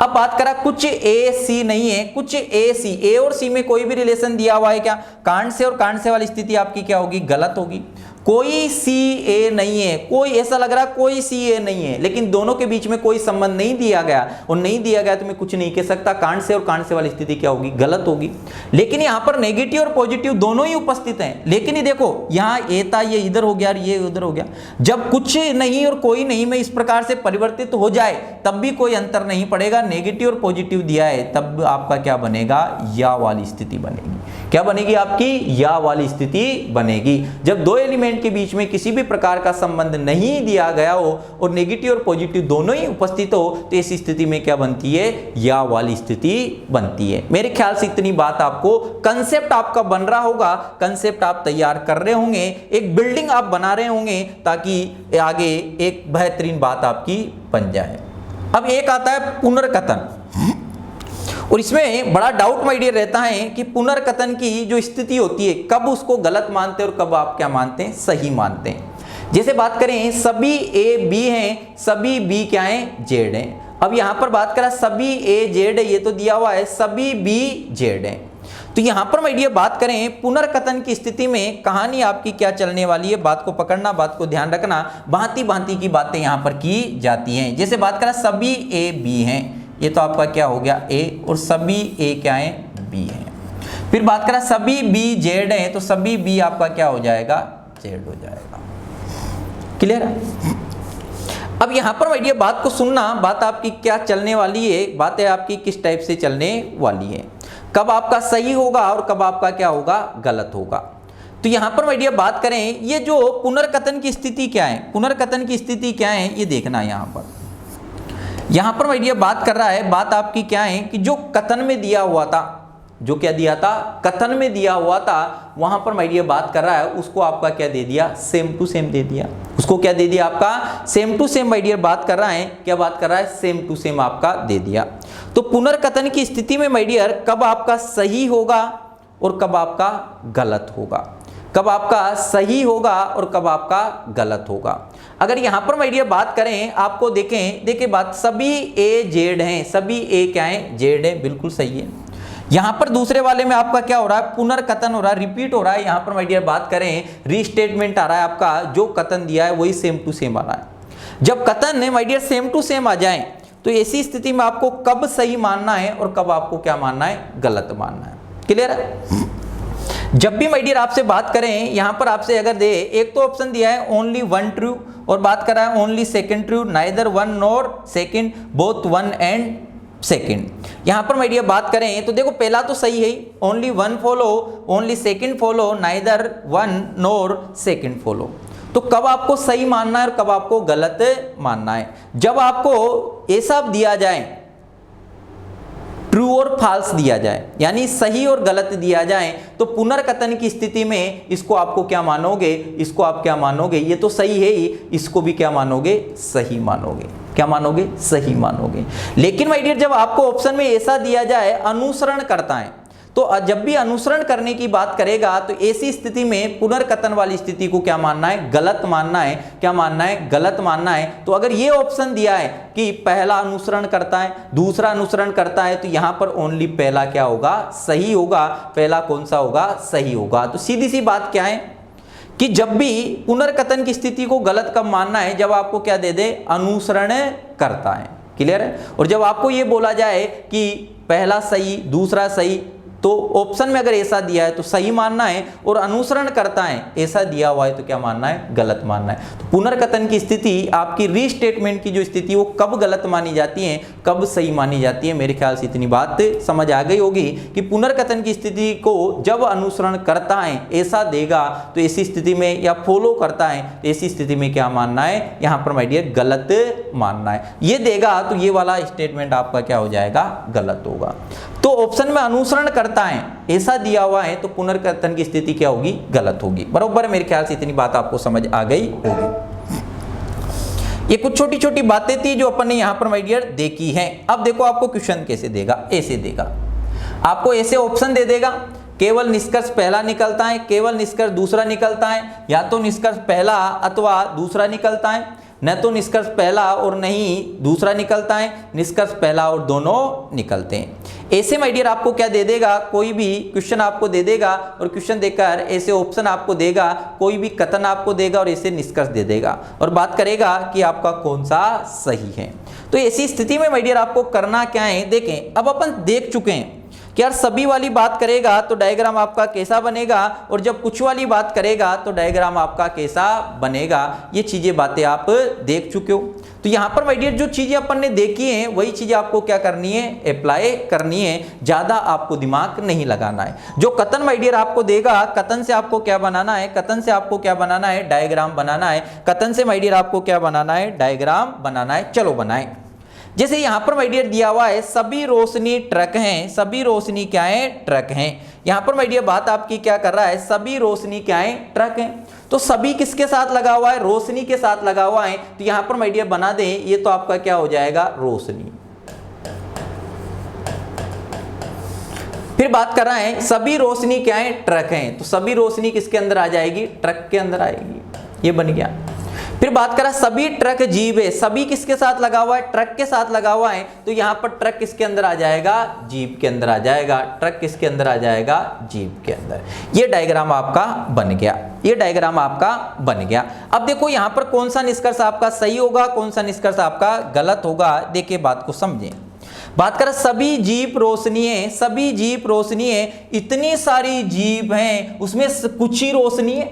अब बात करा, कुछ ए सी नहीं है, कुछ ए सी। ए और सी में कोई भी रिलेशन दिया हुआ है क्या, कांट से और कांट से वाली स्थिति आपकी क्या होगी, गलत होगी। कोई सी ए नहीं है, कोई ऐसा लग रहा कोई सी ए नहीं है, लेकिन दोनों के बीच में कोई संबंध नहीं दिया गया, और नहीं दिया गया तो मैं कुछ नहीं कह सकता। कांट से और कांट से वाली स्थिति क्या होगी, गलत होगी। लेकिन यहां पर नेगेटिव और पॉजिटिव दोनों ही उपस्थित हैं। लेकिन ये देखो, यहां ए था, ये इधर हो गया, ये उधर हो गया। जब कुछ नहीं और कोई नहीं में इस प्रकार से परिवर्तित हो जाए तब भी कोई अंतर नहीं पड़ेगा। नेगेटिव और पॉजिटिव दिया है तब आपका क्या बनेगा, या वाली स्थिति बनेगी। क्या बनेगी आपकी, या वाली स्थिति बनेगी। जब दो एलिमेंट के बीच में किसी भी प्रकार का संबंध नहीं दिया गया हो और नेगेटिव और पॉजिटिव दोनों ही उपस्थित हो तो इस स्थिति में क्या बनती है, या वाली स्थिति बनती है। मेरे ख्याल से इतनी बात आपको, कंसेप्ट आपका बन रहा होगा, कंसेप्ट आप तैयार कर रहे होंगे, एक बिल्डिंग आप बना रहे होंगे ताकि आगे एक बेहतरीन बात आपकी बन जाए। अब एक आता है पुनर्कथन, और इसमें बड़ा डाउट माय डियर रहता है कि पुनर्कथन की जो स्थिति होती है कब उसको गलत मानते हैं और कब आप क्या मानते हैं, सही मानते हैं। जैसे बात करें, सभी ए बी हैं, सभी बी क्या हैं, जेड हैं। अब यहां पर बात करें सभी ए जेड है, ये तो दिया हुआ है, सभी बी जेड हैं। तो यहां पर माय डियर बात करें पुनर्कथन की स्थिति में कहानी आपकी क्या चलने वाली है, बात को पकड़ना, बात को ध्यान रखना। भांति भांति की बातें यहां पर की जाती हैं। जैसे बात करें, सभी ए बी हैं, ये तो आपका क्या हो गया, ए, और सभी ए क्या है, बी है। फिर बात करें सभी बी जेड है तो सभी बी आपका क्या हो जाएगा, जेड हो जाएगा। क्लियर है। अब यहां पर भाई ये बात को सुनना, बात आपकी क्या चलने वाली है, बात है आपकी किस टाइप से चलने वाली है, कब आपका सही होगा और कब आपका क्या होगा, गलत होगा। तो यहां पर भाई बात करें, ये जो पुनर्कथन की स्थिति क्या है, पुनर्कथन की स्थिति क्या है ये देखना है। यहां पर भाई बात कर रहा है, बात आपकी क्या है कि जो कथन में दिया हुआ था, जो क्या दिया था, कथन में दिया हुआ था, वहां पर भाई ये बात कर रहा है उसको आपका क्या दे दिया, सेम टू सेम दे दिया। उसको क्या दे दिया आपका, सेम टू सेम भाई बात कर रहा है, क्या बात कर रहा है, सेम टू सेम आपका दे दिया। तो पुनर्कथन की स्थिति में भाई डियर कब आपका सही होगा और कब आपका गलत होगा, कब आपका सही होगा और कब आपका गलत होगा। अगर यहां पर भाई डियर बात करें, आपको देखें बात, सभी ए जेड हैं, सभी ए क्या है, जेड है, बिल्कुल सही है। यहां पर दूसरे वाले में आपका क्या हो रहा है, पुनर्कथन हो रहा है, रिपीट हो रहा है। यहां पर माय डियर बात करें, रीस्टेटमेंट आ रहा है आपका, जो कथन दिया है वही सेम टू सेम आ रहा है। जब कथन my dear same to same आ जाए तो ऐसी स्थिति में आपको कब सही मानना है और कब आपको क्या मानना है, गलत मानना है। क्लियर है। जब भी माय डियर आपसे बात करें, यहां पर आपसे अगर दे, एक तो ऑप्शन दिया है ओनली वन ट्रू और बात कर रहा है only second true, neither one nor second, both one and second. यहां पर मैं ये बात करें तो देखो पहला तो सही है, only one follow, only second follow, neither one nor second follow. तो कब आपको सही मानना है और कब आपको गलत मानना है, जब आपको ऐसा दिया जाए, ट्रू और फॉल्स दिया जाए, यानी सही और गलत दिया जाए, तो पुनर्कथन की स्थिति में इसको आपको क्या मानोगे, इसको आप क्या मानोगे, ये तो सही है ही, इसको भी क्या मानोगे, सही मानोगे। क्या मानोगे, सही मानोगे। लेकिन माय डियर जब आपको ऑप्शन में ऐसा दिया जाए अनुसरण करता है, तो जब भी अनुसरण करने की बात करेगा तो ऐसी स्थिति में पुनर्कथन वाली स्थिति को क्या मानना है, गलत मानना है। क्या मानना है, गलत मानना है। तो अगर ये ऑप्शन दिया है कि पहला अनुसरण करता है, दूसरा अनुसरण करता है, तो यहां पर ओनली पहला क्या होगा, सही होगा। पहला कौन सा होगा, सही होगा। तो सीधी सी बात क्या है कि जब भी पुनर्कथन की स्थिति को गलत कब मानना है, जब आपको क्या दे दे, अनुसरण करता है। क्लियर है। और जब आपको ये बोला जाए कि पहला सही दूसरा सही, तो ऑप्शन में अगर ऐसा दिया है तो सही मानना है, और अनुसरण करता है ऐसा दिया हुआ है तो क्या मानना है, गलत मानना है। तो पुनर्कथन की स्थिति, आपकी रीस्टेटमेंट की जो स्थिति, वो कब गलत मानी जाती है, कब सही मानी जाती है। मेरे ख्याल से इतनी बात समझ आ गई होगी कि पुनर्कथन की स्थिति को जब अनुसरण करता है ऐसा देगा तो ऐसी स्थिति में, या फॉलो करता है तो ऐसी स्थिति में क्या मानना है, यहाँ पर माय डियर गलत मानना है। ये देगा तो ये वाला स्टेटमेंट आपका क्या हो जाएगा, गलत होगा। तो ऑप्शन में अनुसरण करता है ऐसा दिया हुआ है तो पुनर्कथन की स्थिति क्या होगी, गलत होगी। बरोबर, मेरे ख्याल से इतनी बात आपको समझ आ गई होगी। ये कुछ छोटी छोटी बातें थी जो अपन ने यहां पर माय डियर देखी हैं। अब देखो आपको क्वेश्चन कैसे देगा, ऐसे देगा, आपको ऐसे ऑप्शन दे देगा, केवल निष्कर्ष पहला निकलता है, केवल निष्कर्ष दूसरा निकलता है, या तो निष्कर्ष पहला अथवा दूसरा निकलता है, न तो निष्कर्ष पहला और नहीं दूसरा निकलता है, निष्कर्ष पहला और दोनों निकलते हैं। ऐसे माय डियर आपको क्या दे देगा, कोई भी क्वेश्चन आपको दे देगा, और क्वेश्चन देकर ऐसे ऑप्शन आपको देगा, कोई भी कथन आपको देगा और ऐसे निष्कर्ष दे देगा, और बात करेगा कि आपका कौन सा सही है। तो ऐसी स्थिति में माय डियर आपको करना क्या है, देखें अब अपन देख चुके हैं कि यार सभी वाली बात करेगा तो डायग्राम आपका कैसा बनेगा, और जब कुछ वाली बात करेगा तो डायग्राम आपका कैसा बनेगा। ये चीजें बातें आप देख चुके हो। तो यहाँ पर माय डियर जो चीजें अपन ने देखी हैं वही चीजें आपको क्या करनी है, अप्लाई करनी है। ज्यादा आपको दिमाग नहीं लगाना है। जो कथन माय डियर आपको देगा, कथन से आपको क्या बनाना है, कथन से आपको क्या बनाना है, डायग्राम बनाना है। कथन से माय डियर आपको क्या बनाना है, डायग्राम बनाना है। चलो बनाएं। जैसे यहां पर माय डियर दिया हुआ है सभी रोशनी ट्रक हैं, सभी रोशनी क्या है, ट्रक हैं। यहां पर माय डियर बात आपकी क्या कर रहा है, सभी रोशनी क्या है, ट्रक हैं। तो सभी किसके साथ लगा हुआ है, रोशनी के साथ लगा हुआ है। तो यहां पर माय डियर बना दें, ये तो आपका क्या हो जाएगा, रोशनी। फिर बात कर रहा है सभी रोशनी क्या है, ट्रक हैं। तो सभी रोशनी किसके अंदर आ जाएगी, ट्रक के अंदर आएगी। ये बन गया। फिर बात करा सभी ट्रक जीप है, सभी किसके साथ लगा हुआ है, ट्रक के साथ लगा हुआ है। तो यहां पर ट्रक किसके अंदर आ जाएगा, जीप के अंदर आ जाएगा। ट्रक किसके अंदर आ जाएगा, जीप के अंदर। ये डायग्राम आपका बन गया, ये डायग्राम आपका बन गया। अब देखो यहां पर कौन सा निष्कर्ष आपका सही होगा, कौन सा निष्कर्ष आपका गलत होगा। देखिए बात को समझें। बात करें सभी जीप रोशनी है, सभी जीप रोशनी है, इतनी सारी जीप हैं उसमें कुछ ही रोशनी है,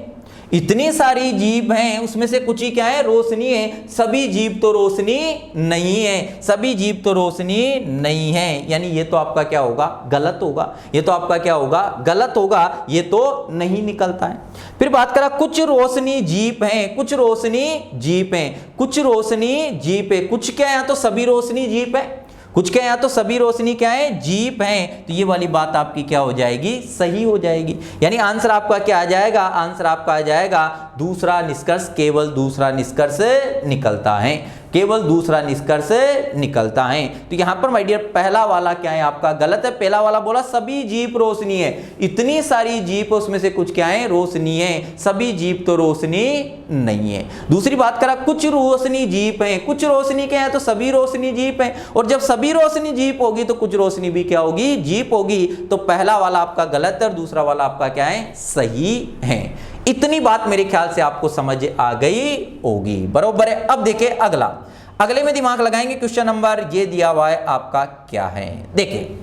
इतनी सारी जीप हैं उसमें से कुछ ही क्या है, रोशनी है। सभी जीप तो रोशनी नहीं है, सभी जीप तो रोशनी नहीं है, यानी ये तो आपका क्या होगा, गलत होगा। ये तो आपका क्या होगा, गलत होगा, ये तो नहीं निकलता है। फिर बात करा कुछ रोशनी जीप है, कुछ रोशनी जीप है, कुछ रोशनी जीप है, कुछ क्या है तो सभी रोशनी जीप है, कुछ क्या है तो सभी रोशनी क्या है, जीप है। तो ये वाली बात आपकी क्या हो जाएगी, सही हो जाएगी। यानी आंसर आपका क्या आ जाएगा, आंसर आपका आ जाएगा दूसरा निष्कर्ष, केवल दूसरा निष्कर्ष निकलता है, केवल दूसरा निष्कर्ष निकलता है। तो यहां पर माय डियर पहला वाला क्या है आपका गलत है। पहला वाला बोला सभी जीप रोशनी है, इतनी सारी जीप उसमें से कुछ क्या है, रोशनी है, सभी जीप तो रोशनी नहीं है। दूसरी बात करा कुछ रोशनी जीप है, कुछ रोशनी क्या है तो सभी रोशनी जीप है, और जब सभी रोशनी जीप होगी तो कुछ रोशनी भी क्या होगी, जीप होगी। तो पहला वाला आपका गलत है और दूसरा वाला आपका क्या है, सही है। इतनी बात मेरे ख्याल से आपको समझ आ गई होगी, बरोबर है। अब देखिए अगला, अगले में दिमाग लगाएंगे। क्वेश्चन नंबर ये दिया हुआ है आपका क्या है, देखिए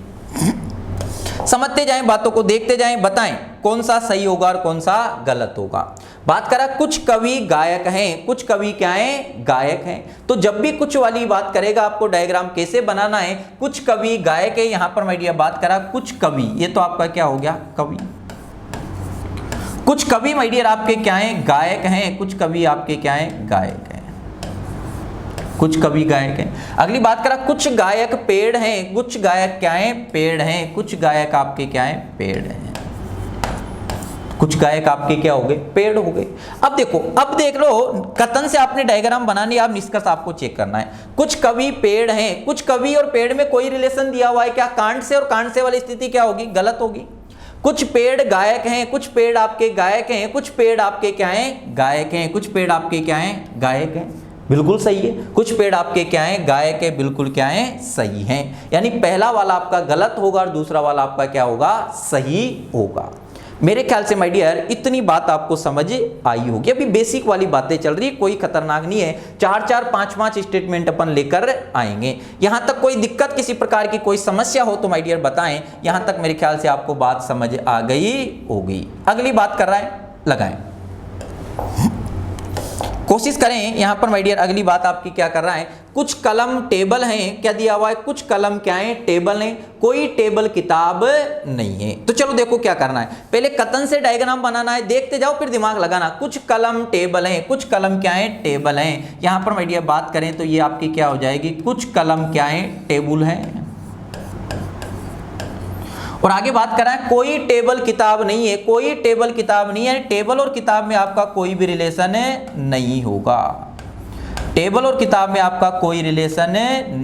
समझते जाएं, बातों को देखते जाएं, बताएं कौन सा सही होगा और कौन सा गलत होगा। बात करा कुछ कवि गायक हैं, कुछ कवि क्या हैं, गायक हैं। तो जब भी कुछ वाली बात करेगा आपको डायग्राम कैसे बनाना है, कुछ कवि गायक है। यहां पर मैं बात करा कुछ कवि, ये तो आपका क्या हो गया, कवि। कुछ कवि माय डियर आपके क्या हैं, गायक हैं, कुछ कवि आपके क्या हैं, गायक हैं, कुछ कवि गायक हैं। अगली बात करा कुछ गायक पेड़ हैं, कुछ गायक क्या हैं, पेड़ हैं, कुछ गायक आपके क्या हैं, पेड़ हैं, कुछ गायक आपके क्या हो गए, पेड़ हो गए। अब देखो, अब देख लो कथन से आपने डायग्राम बनानी, आप निष्कर्ष आपको चेक करना है। कुछ कवि पेड़ हैं, कुछ कवि और पेड़ में कोई रिलेशन दिया हुआ है क्या, कांड से, और कांड से वाली स्थिति क्या होगी, गलत होगी। कुछ पेड़ गायक हैं, कुछ पेड़ आपके गायक हैं, कुछ पेड़ आपके क्या हैं, गायक हैं, कुछ पेड़ आपके क्या हैं, गायक हैं, बिल्कुल सही है। कुछ पेड़ आपके क्या हैं, गायक है, बिल्कुल क्या है, सही हैं। यानी पहला वाला आपका गलत होगा और दूसरा वाला आपका क्या होगा, सही होगा। मेरे ख्याल से माय डियर इतनी बात आपको समझ आई होगी। अभी बेसिक वाली बातें चल रही है, कोई खतरनाक नहीं है। 4-4, 5-5 स्टेटमेंट अपन लेकर आएंगे। यहां तक कोई दिक्कत, किसी प्रकार की कोई समस्या हो तो माय डियर बताएं। यहां तक मेरे ख्याल से आपको बात समझ आ गई होगी। अगली बात कर रहा है, लगाएं, कोशिश करें। यहां पर माय डियर अगली बात आपकी क्या कर रहा है, कुछ कलम टेबल हैं, क्या दिया हुआ है, कुछ कलम क्या है, टेबल हैं, कोई टेबल किताब नहीं है। तो चलो देखो क्या करना है, पहले कथन से डायग्राम बनाना है, देखते जाओ फिर दिमाग लगाना। कुछ कलम टेबल हैं, कुछ कलम क्या है, टेबल हैं। यहां पर माय डियर बात करें तो ये आपकी क्या हो जाएगी, कुछ कलम क्या है, टेबल है। और आगे बात कर रहा है कोई टेबल किताब नहीं है, कोई टेबल किताब नहीं है। टेबल और किताब में आपका कोई भी रिलेशन नहीं होगा, टेबल और किताब में आपका कोई रिलेशन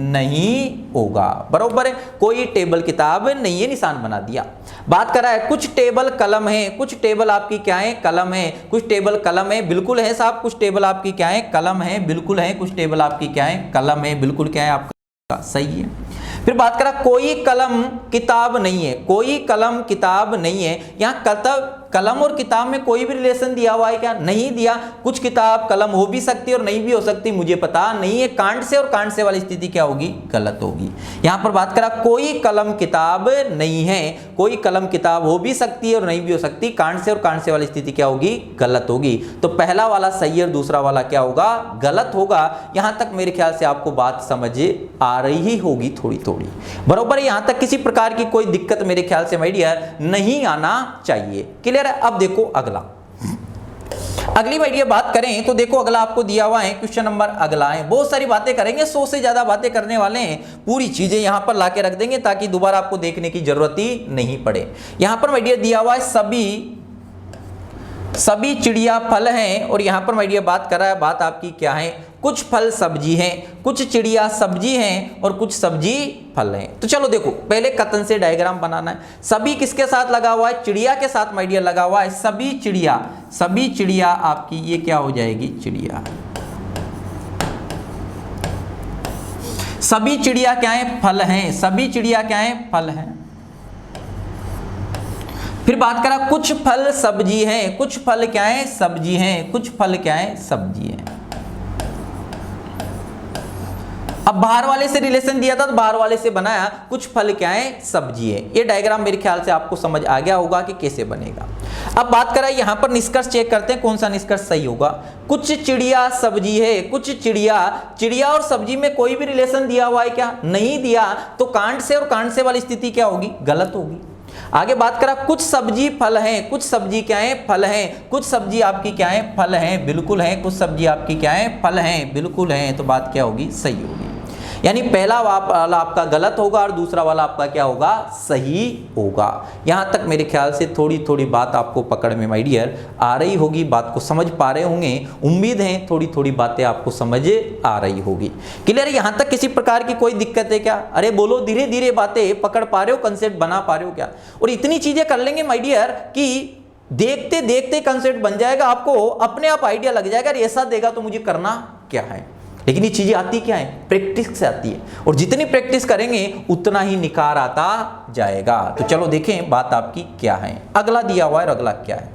नहीं होगा, बरोबर है। कोई टेबल किताब नहीं है, निशान बना दिया। बात कर रहा है कुछ टेबल कलम है, कुछ टेबल आपकी क्या है, कलम है, कुछ टेबल कलम है, बिल्कुल है साहब। कुछ टेबल आपकी क्या है, कलम है, बिल्कुल है। कुछ टेबल आपकी क्या है, कलम है, बिल्कुल क्या है आपका, सही है। फिर बात करा कोई कलम किताब नहीं है, कोई कलम किताब नहीं है। यहां कलम और किताब में कोई भी रिलेशन दिया हुआ है क्या, नहीं दिया। कुछ किताब कलम हो भी सकती है और नहीं भी हो सकती, मुझे पता नहीं है। कांड से और कांड से वाली स्थिति क्या होगी, गलत होगी। यहां पर बात करा कोई कलम किताब नहीं है, कोई कलम किताब हो भी सकती है और नहीं भी हो सकती। कांड से और कांड से वाली स्थिति क्या होगी, गलत होगी। तो पहला वाला सही और दूसरा वाला क्या होगा, गलत होगा। यहां तक मेरे ख्याल से आपको बात समझ आ रही होगी थोड़ी थोड़ी, बरोबर। यहां तक किसी प्रकार की कोई दिक्कत मेरे ख्याल से माय डियर नहीं आना चाहिए। क्लियर है। अब देखो अगला, अगली माय डियर बात करें तो देखो अगला आपको दिया हुआ है क्वेश्चन नंबर अगला है। बहुत सारी बातें करेंगे, 100 से ज्यादा बातें करने वाले हैं। पूरी चीजें यहां पर लाके रख देंगे ताकि दोबारा आपको देखने की जरूरत ही नहीं पड़े। यहां पर माय डियर दिया हुआ है सभी चिड़िया फल हैं, और यहां पर माय डियर बात कर रहा है, बात आपकी क्या है, कुछ फल सब्जी हैं, कुछ चिड़िया सब्जी हैं और कुछ सब्जी फल हैं। तो चलो देखो पहले कथन से डायग्राम बनाना है। सभी किसके साथ लगा हुआ है, चिड़िया के साथ माय डियर लगा हुआ है। सभी चिड़िया आपकी ये क्या हो जाएगी, चिड़िया। सभी चिड़िया क्या है, फल हैं, सभी चिड़िया क्या है, फल हैं। फिर बात करा कुछ फल सब्जी हैं, कुछ फल क्या है, सब्जी हैं, कुछ फल क्या है, सब्जी हैं। अब बाहर वाले से रिलेशन दिया था तो बाहर वाले से बनाया, कुछ फल क्या है, सब्जी है। ये डायग्राम मेरे ख्याल से आपको समझ आ गया होगा कि कैसे बनेगा। अब बात करें यहाँ पर निष्कर्ष चेक करते हैं कौन सा निष्कर्ष सही होगा। कुछ चिड़िया सब्जी है, कुछ चिड़िया और सब्जी में कोई भी रिलेशन दिया हुआ है क्या, नहीं दिया, तो कांट से और कांट से वाली स्थिति क्या होगी, गलत होगी। आगे बात करा कुछ सब्जी फल है, कुछ सब्जी क्या है, फल है, कुछ सब्जी आपकी क्या है, फल है, बिल्कुल है, कुछ सब्जी आपकी क्या है, फल है, बिल्कुल है, तो बात क्या होगी, सही होगी। यानी पहला वाला आपका गलत होगा और दूसरा वाला आपका क्या होगा, सही होगा। यहां तक मेरे ख्याल से थोड़ी थोड़ी बात आपको पकड़ में माय डियर आ रही होगी, बात को समझ पा रहे होंगे, उम्मीद है थोड़ी थोड़ी बातें आपको समझ आ रही होगी। क्लियर है, यहां तक किसी प्रकार की कोई दिक्कत है क्या, अरे बोलो, धीरे धीरे बातें पकड़ पा रहे हो, कंसेप्ट बना पा रहे हो क्या। और इतनी चीजें कर लेंगे माय डियर कि देखते देखते कंसेप्ट बन जाएगा, आपको अपने आप आइडिया लग जाएगा, ऐसा देगा तो मुझे करना क्या है। लेकिन ये चीजें आती क्या है, प्रैक्टिस से आती है, और जितनी प्रैक्टिस करेंगे उतना ही निखार आता जाएगा। तो चलो देखें बात आपकी क्या है। अगला दिया हुआ है और अगला क्या है,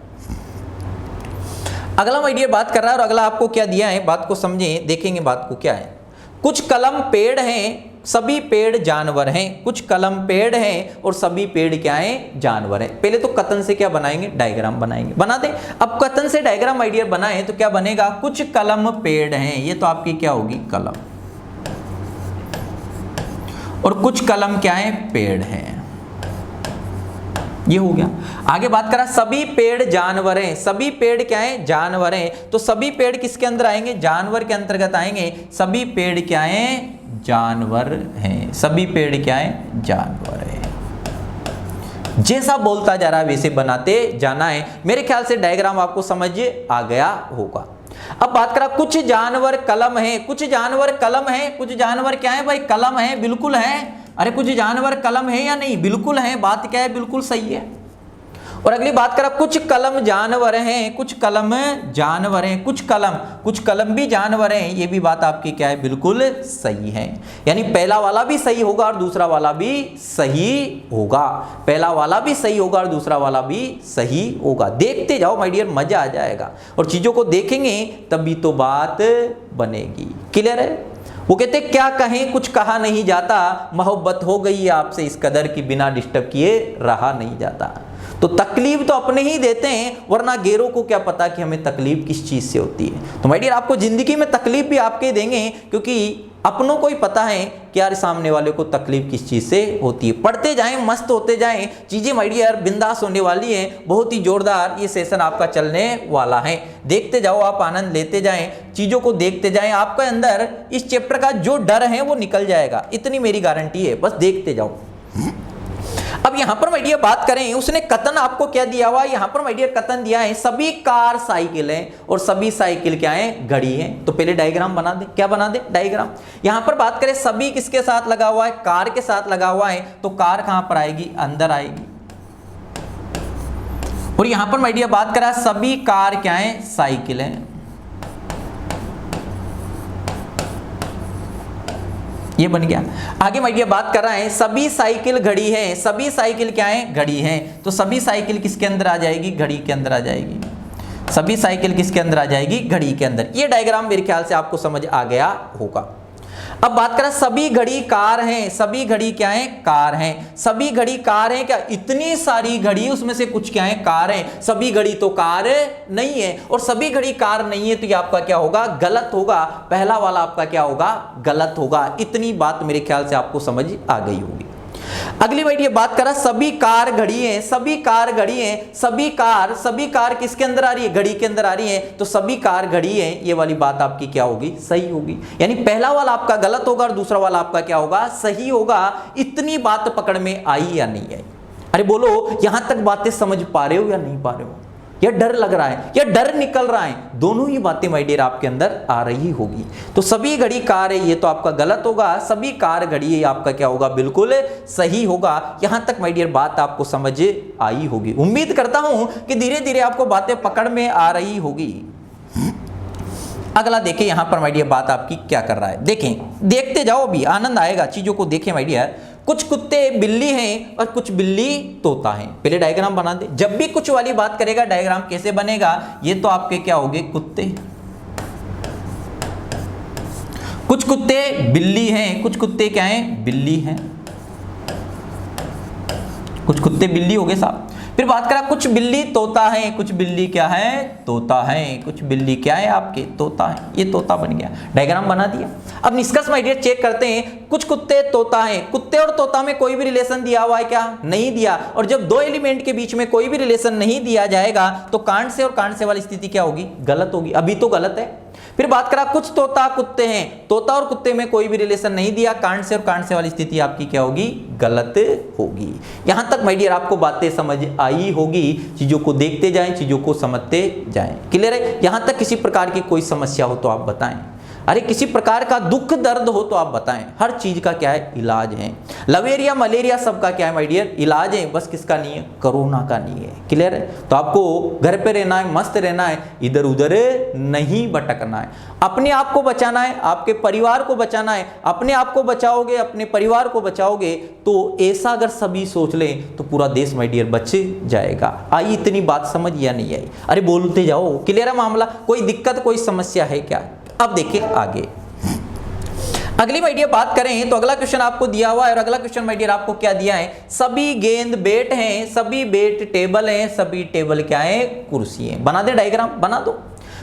अगला माय डियर बात कर रहा है और अगला आपको क्या दिया है, बात को समझें, देखेंगे बात को क्या है। कुछ कलम पेड़ हैं, सभी पेड़ जानवर हैं, कुछ कलम पेड़ हैं और सभी पेड़ क्या हैं, जानवर हैं। पहले तो कथन से क्या बनाएंगे, डायग्राम बनाएंगे, बना दें। अब कथन से डायग्राम माय डियर बनाएं तो क्या बनेगा, कुछ कलम पेड़ हैं, ये तो आपकी क्या होगी, कलम, और कुछ कलम क्या है, पेड़ हैं, ये हो गया। आगे बात करा सभी पेड़ जानवर हैं, सभी पेड़ क्या है, जानवर हैं, तो सभी पेड़ किसके अंदर आएंगे, जानवर के अंतर्गत आएंगे। सभी पेड़ क्या हैं, जानवर हैं, सभी पेड़ क्या है, जानवर है। जैसा बोलता जा रहा है वैसे बनाते जाना है। मेरे ख्याल से डायग्राम आपको समझ आ गया होगा। अब बात करा कुछ जानवर कलम है, कुछ जानवर कलम है, कुछ जानवर क्या है भाई, कलम है, बिल्कुल है। अरे कुछ जानवर कलम है या नहीं, बिल्कुल है, बात क्या है, बिल्कुल सही है। और अगली बात करा कुछ कलम जानवर हैं, कुछ कलम जानवर हैं, कुछ कलम भी जानवर हैं, ये भी बात आपकी क्या है, बिल्कुल सही है। यानी पहला वाला भी सही होगा और दूसरा वाला भी सही होगा, पहला वाला भी सही होगा और दूसरा वाला भी सही होगा। देखते जाओ माय डियर, मजा आ जाएगा, और चीजों को देखेंगे तभी तो बात बनेगी। क्लियर है। वो कहते क्या कहें, कुछ कहा नहीं जाता, मोहब्बत हो गई आपसे इस कदर की बिना डिस्टर्ब किए रहा नहीं जाता। तो तकलीफ तो अपने ही देते हैं, वरना गैरों को क्या पता कि हमें तकलीफ किस चीज से होती है। तो माय डियर आपको जिंदगी में तकलीफ भी आपके देंगे, क्योंकि अपनों को ही पता है कि यार सामने वाले को तकलीफ किस चीज से होती है। पढ़ते जाएं, मस्त होते जाएं, चीजें माय डियर बिंदास होने वाली है, बहुत ही जोरदार ये सेशन आपका चलने वाला है। देखते जाओ, आप आनंद लेते जाएं, चीजों को देखते जाएं, आपके अंदर इस चैप्टर का जो डर है वो निकल जाएगा, इतनी मेरी गारंटी है, बस देखते जाओ। अब यहां पर माय डियर बात करें, उसने कथन आपको क्या दिया हुआ है, यहां पर माय डियर कथन दिया है सभी कार साइकिल हैं और सभी साइकिल क्या है, घड़ी है। तो पहले डायग्राम बना दे, क्या बना दे, डायग्राम। यहां पर बात करें सभी किसके साथ लगा हुआ है, कार के साथ लगा हुआ है, तो कार कहां पर आएगी, अंदर आएगी। और यहां पर माय डियर बात करा सभी कार क्या है, साइकिल है, ये बन गया। आगे माय डियर बात कर रहा है सभी साइकिल घड़ी है, सभी साइकिल क्या है, घड़ी है, तो सभी साइकिल किसके अंदर आ जाएगी, घड़ी के अंदर आ जाएगी। सभी साइकिल किसके अंदर आ जाएगी, घड़ी के अंदर। ये डायग्राम मेरे ख्याल से आपको समझ आ गया होगा। अब बात करें सभी घड़ी कार हैं, सभी घड़ी क्या है, कार हैं, सभी घड़ी कार हैं क्या, इतनी सारी घड़ी उसमें से कुछ क्या है, कार हैं, सभी घड़ी तो कार नहीं है, और सभी घड़ी कार नहीं है तो ये आपका क्या होगा, गलत होगा, पहला वाला आपका क्या होगा, गलत होगा। इतनी बात मेरे ख्याल से आपको समझ आ गई होगी। अगली बात ये बात करा सभी कार घड़ी है, सभी कार घड़ी है, सभी कार किसके अंदर आ रही है, घड़ी के अंदर आ रही है, तो सभी कार घड़ी है, ये वाली बात आपकी क्या होगी, सही होगी। यानी पहला वाला आपका गलत होगा और दूसरा वाला आपका क्या होगा, सही होगा। इतनी बात पकड़ में आई या नहीं आई, अरे बोलो यहां तक बातें समझ पा रहे हो या नहीं पा रहे हो, या डर लग रहा है या डर निकल रहा है, दोनों ही बातें माय डियर आपके अंदर आ रही होगी। तो सभी घड़ी कार है, ये तो आपका गलत होगा, सभी कार घड़ी है आपका क्या होगा, बिल्कुल सही होगा। यहां तक माय डियर बात आपको समझ आई होगी। उम्मीद करता हूं कि धीरे धीरे आपको बातें पकड़ में आ रही होगी। अगला देखें यहां पर माय डियर बात आपकी क्या कर रहा है, देखें, देखते जाओ, अभी आनंद आएगा, चीजों को देखें माय डियर। कुछ कुत्ते बिल्ली हैं और कुछ बिल्ली तोता हैं। पहले डायग्राम बना दे, जब भी कुछ वाली बात करेगा डायग्राम कैसे बनेगा, ये तो आपके क्या होंगे, कुत्ते, कुछ कुत्ते बिल्ली हैं, कुछ कुत्ते क्या हैं, बिल्ली हैं, कुछ कुत्ते बिल्ली हो गए साहब। फिर बात करा कुछ बिल्ली तोता है, कुछ बिल्ली क्या है, तोता है, कुछ बिल्ली क्या है आपके, तोता है। ये तोता बन गया, डायग्राम बना दिया। अब निष्कर्ष माय डियर चेक करते हैं, कुछ कुत्ते तोता है, कुत्ते और तोता में कोई भी रिलेशन दिया हुआ है क्या, नहीं दिया। और जब दो एलिमेंट के बीच में कोई भी रिलेशन नहीं दिया जाएगा तो कांड से और कांड से वाली स्थिति क्या होगी, गलत होगी, अभी तो गलत है। फिर बात करा कुछ तोता कुत्ते हैं, तोता और कुत्ते में कोई भी रिलेशन नहीं दिया, कांड से और कांड से वाली स्थिति आपकी क्या होगी, गलत होगी। यहां तक माय डियर आपको बातें समझ आई होगी, चीजों को देखते जाएं, चीजों को समझते जाएं, क्लियर है। यहां तक किसी प्रकार की कोई समस्या हो तो आप बताएं, अरे किसी प्रकार का दुख दर्द हो तो आप बताएं, हर चीज का क्या है, इलाज है। लवेरिया मलेरिया सबका क्या है माय डियर, इलाज है, बस किसका नहीं है, कोरोना का नहीं है, क्लियर है। तो आपको घर पे रहना है, मस्त रहना है, इधर उधर नहीं भटकना है, अपने आप को बचाना है, आपके परिवार को बचाना है। अपने आप को बचाओगे, अपने परिवार को बचाओगे, तो ऐसा अगर सभी सोच लें तो पूरा देश माय डियर बच जाएगा। आई इतनी बात समझ या नहीं आई, अरे बोलते जाओ, क्लियर है मामला, कोई दिक्कत कोई समस्या है क्या। अब देखिए आगे, अगली माय डियर बात करें तो अगला क्वेश्चन आपको दिया हुआ है, और अगला क्वेश्चन माय डियर आपको क्या दिया है, सभी गेंद बैट हैं, सभी बैट टेबल हैं, सभी टेबल क्या है, कुर्सी है। बना दे डायग्राम, बना दो।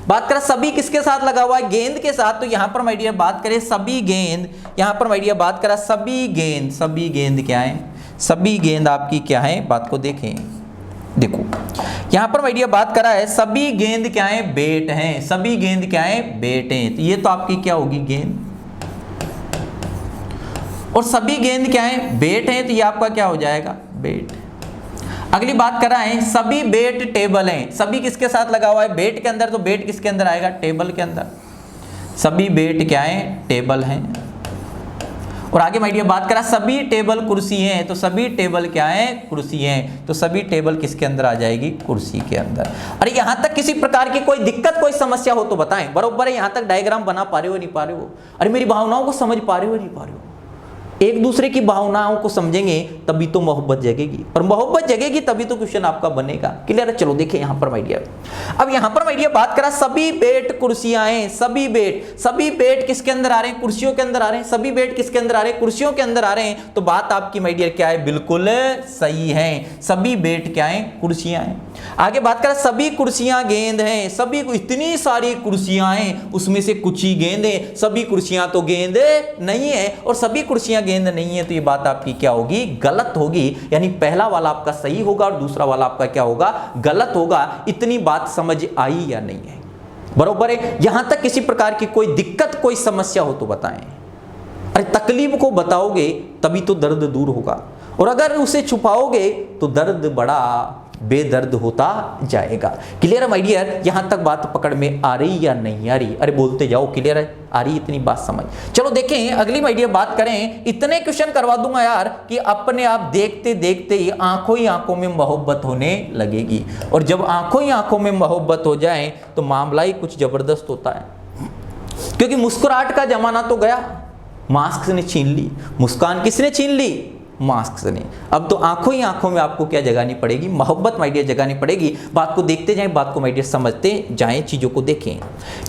बात करें सभी किसके साथ लगा हुआ है, गेंद के साथ, तो यहां पर माय डियर बात करें सभी गेंद, यहां पर माय डियर बात करा सभी गेंद, सभी गेंद क्या है, सभी गेंद आपकी क्या है, बात को देखें, देखो यहां पर माय डियर बात करा है सभी गेंद क्या है, बैट हैं, सभी गेंद क्या है, बैट हैं, तो ये तो आपकी क्या होगी, गेंद, और सभी गेंद क्या है, बैट हैं, तो ये आपका क्या हो जाएगा, बैट। अगली बात कर रहा है सभी बैट टेबल हैं, सभी किसके साथ लगा हुआ है, बैट के अंदर, तो बैट किसके अंदर आएगा, टेबल के अंदर, सभी बैट क्या है, टेबल हैं। और आगे माय डियर बात करा सभी टेबल कुर्सी हैं, तो सभी टेबल क्या है, कुर्सी हैं, तो सभी टेबल किसके अंदर आ जाएगी, कुर्सी के अंदर। अरे यहां तक किसी प्रकार की कोई दिक्कत कोई समस्या हो तो बताएं, बरोबर है। यहां तक डायग्राम बना पा रहे हो नहीं पा रहे हो, अरे मेरी भावनाओं को समझ पा रहे हो नहीं पा रहे हो, एक दूसरे की भावनाओं को समझेंगे तभी तो मोहब्बत जगेगी, और मोहब्बत जगेगी तभी तो क्वेश्चन आपका बनेगा, क्लियर है। चलो देखिए यहां पर माय डियर, अब यहां पर माय डियर बात करा सभी बैट कुर्सियां हैं, सभी बैट किसके अंदर आ रहे हैं, कुर्सियों के अंदर आ रहे हैं, सभी बैट किसके अंदर आ रहे हैं, कुर्सियों के अंदर आ रहे हैं, तो बात आपकी माय डियर क्या है, बिल्कुल सही है, सभी बैट क्या है, कुर्सियां हैं। आगे बात करा सभी कुर्सियां गेंद हैं, सभी इतनी सारी कुर्सियां हैं, उसमें से कुछ ही गेंद है, सभी कुर्सियां तो गेंद नहीं है, और सभी कुर्सियां गेंद नहीं है, तो ये बात आपकी क्या होगी, गलत होगी। यानी पहला वाला आपका सही होगा और दूसरा वाला आपका क्या होगा, गलत होगा। इतनी बात समझ आई या नहीं है, बरोबर है। यहां तक किसी प्रकार की कोई दिक्कत कोई समस्या हो तो बताएं, अरे तकलीफ को बताओगे तभी तो दर्द दूर होगा, और अगर उसे छुपाओगे तो दर्द बड़ा बेदर्द होता जाएगा। क्लियर है माय डियर, यहां तक बात पकड़ में आ रही या नहीं आ रही, अरे बोलते जाओ, क्लियर है, आ रही इतनी बात समझ। चलो देखें अगली माय डियर बात करें, इतने क्वेश्चन करवा दूंगा यार कि अपने आप देखते देखते ही आंखों में मोहब्बत होने लगेगी, और जब आंखों में मोहब्बत हो जाए तो मामला ही कुछ जबरदस्त होता है, क्योंकि मुस्कुराहट का जमाना तो गया, मास्क ने छीन ली, मुस्कान किसने छीन ली, मास्क से नहीं। अब तो आंखों में आपको क्या जगानी पड़ेगी, मोहब्बत माय डियर जगानी पड़ेगी। बात को देखते जाएं, बात को माय डियर समझते जाएं, चीजों को देखें।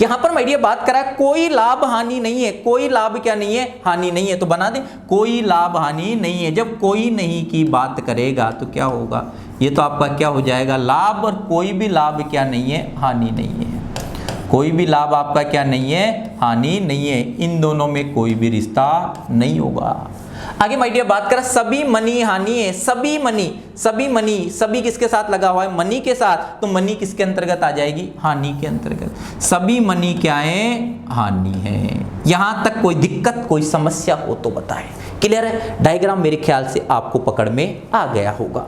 यहां पर माय डियर बात करा कोई लाभ हानि नहीं है, कोई लाभ क्या नहीं है, हानि नहीं है, तो बना दें कोई लाभ हानि नहीं है। जब कोई नहीं की बात करेगा तो क्या होगा, ये तो आपका क्या हो जाएगा, लाभ, और कोई भी लाभ क्या नहीं है, हानि नहीं है, कोई भी लाभ आपका क्या नहीं है, हानि नहीं है, इन दोनों में कोई भी रिश्ता नहीं होगा। आगे माय डियर बात करें सभी मनी हानि है, सभी मनी सभी किसके साथ लगा हुआ है, मनी के साथ, तो मनी किसके अंतर्गत आ जाएगी, हानि के अंतर्गत। सभी मनी क्या है, हानि है। यहां तक कोई दिक्कत कोई समस्या हो तो बताएं, क्लियर है। डायग्राम मेरे ख्याल से आपको पकड़ में आ गया होगा।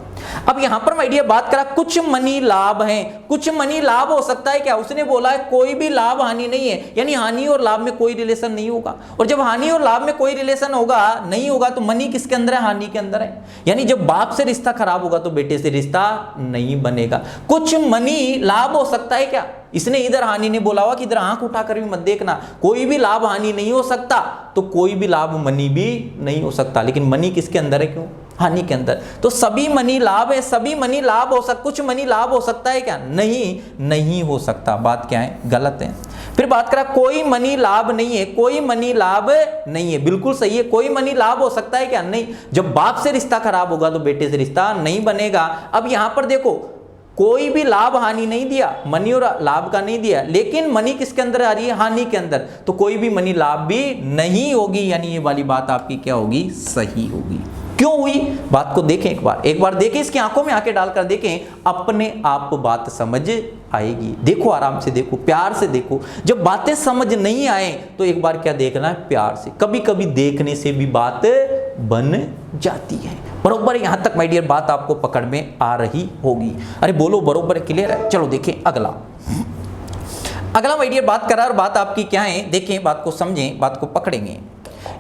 अब यहां पर माय डियर बात करा कुछ मनी लाभ है, कुछ मनी लाभ हो सकता है क्या, उसने बोला है कोई भी लाभ हानि नहीं है, यानी हानि और लाभ में कोई रिलेशन नहीं होगा, और जब हानि और लाभ में कोई रिलेशन होगा नहीं होगा तो मनी किसके अंदर है, हानि के अंदर है। यानी जब बाप से रिश्ता खराब होगा तो बेटे से रिश्ता नहीं बनेगा। कुछ मनी लाभ हो सकता है क्या, इसने इधर हानि ने बोला हुआ कि इधर आंख उठाकर भी मत देखना, कोई भी लाभ हानि नहीं हो सकता, तो कोई भी लाभ मनी भी नहीं हो सकता, लेकिन मनी किसके अंदर है, क्यों, हानि के अंदर। तो सभी मनी लाभ है, सभी मनी लाभ हो सकता, कुछ मनी लाभ हो सकता है क्या, नहीं हो सकता, बात क्या है, गलत है। फिर बात करा कोई मनी लाभ नहीं है, कोई मनी लाभ नहीं है, बिल्कुल सही है। कोई मनी लाभ हो सकता है क्या? नहीं। जब बाप से रिश्ता खराब होगा तो बेटे से रिश्ता नहीं बनेगा। अब यहां पर देखो कोई भी लाभ हानि नहीं दिया, मनी और लाभ का नहीं दिया, लेकिन मनी किसके अंदर आ रही है? हानि के अंदर। तो कोई भी मनी लाभ भी नहीं होगी, यानी ये वाली बात आपकी क्या होगी? सही होगी। क्यों हुई? बात को देखें एक बार देखें, इसकी आंखों में आंखें डालकर देखें, अपने आप बात समझ आएगी। देखो, आराम से देखो, प्यार से देखो। जब बातें समझ नहीं आए तो एक बार क्या देखना है? प्यार से। कभी कभी देखने से भी बात बन जाती है। बरोबर यहां तक माय डियर बात आपको पकड़ में आ रही होगी। अरे बोलो, बरोबर क्लियर है? चलो देखें अगला माय डियर बात कर रहा है, और बात आपकी क्या है? देखें, बात को समझें, बात को पकड़ेंगे।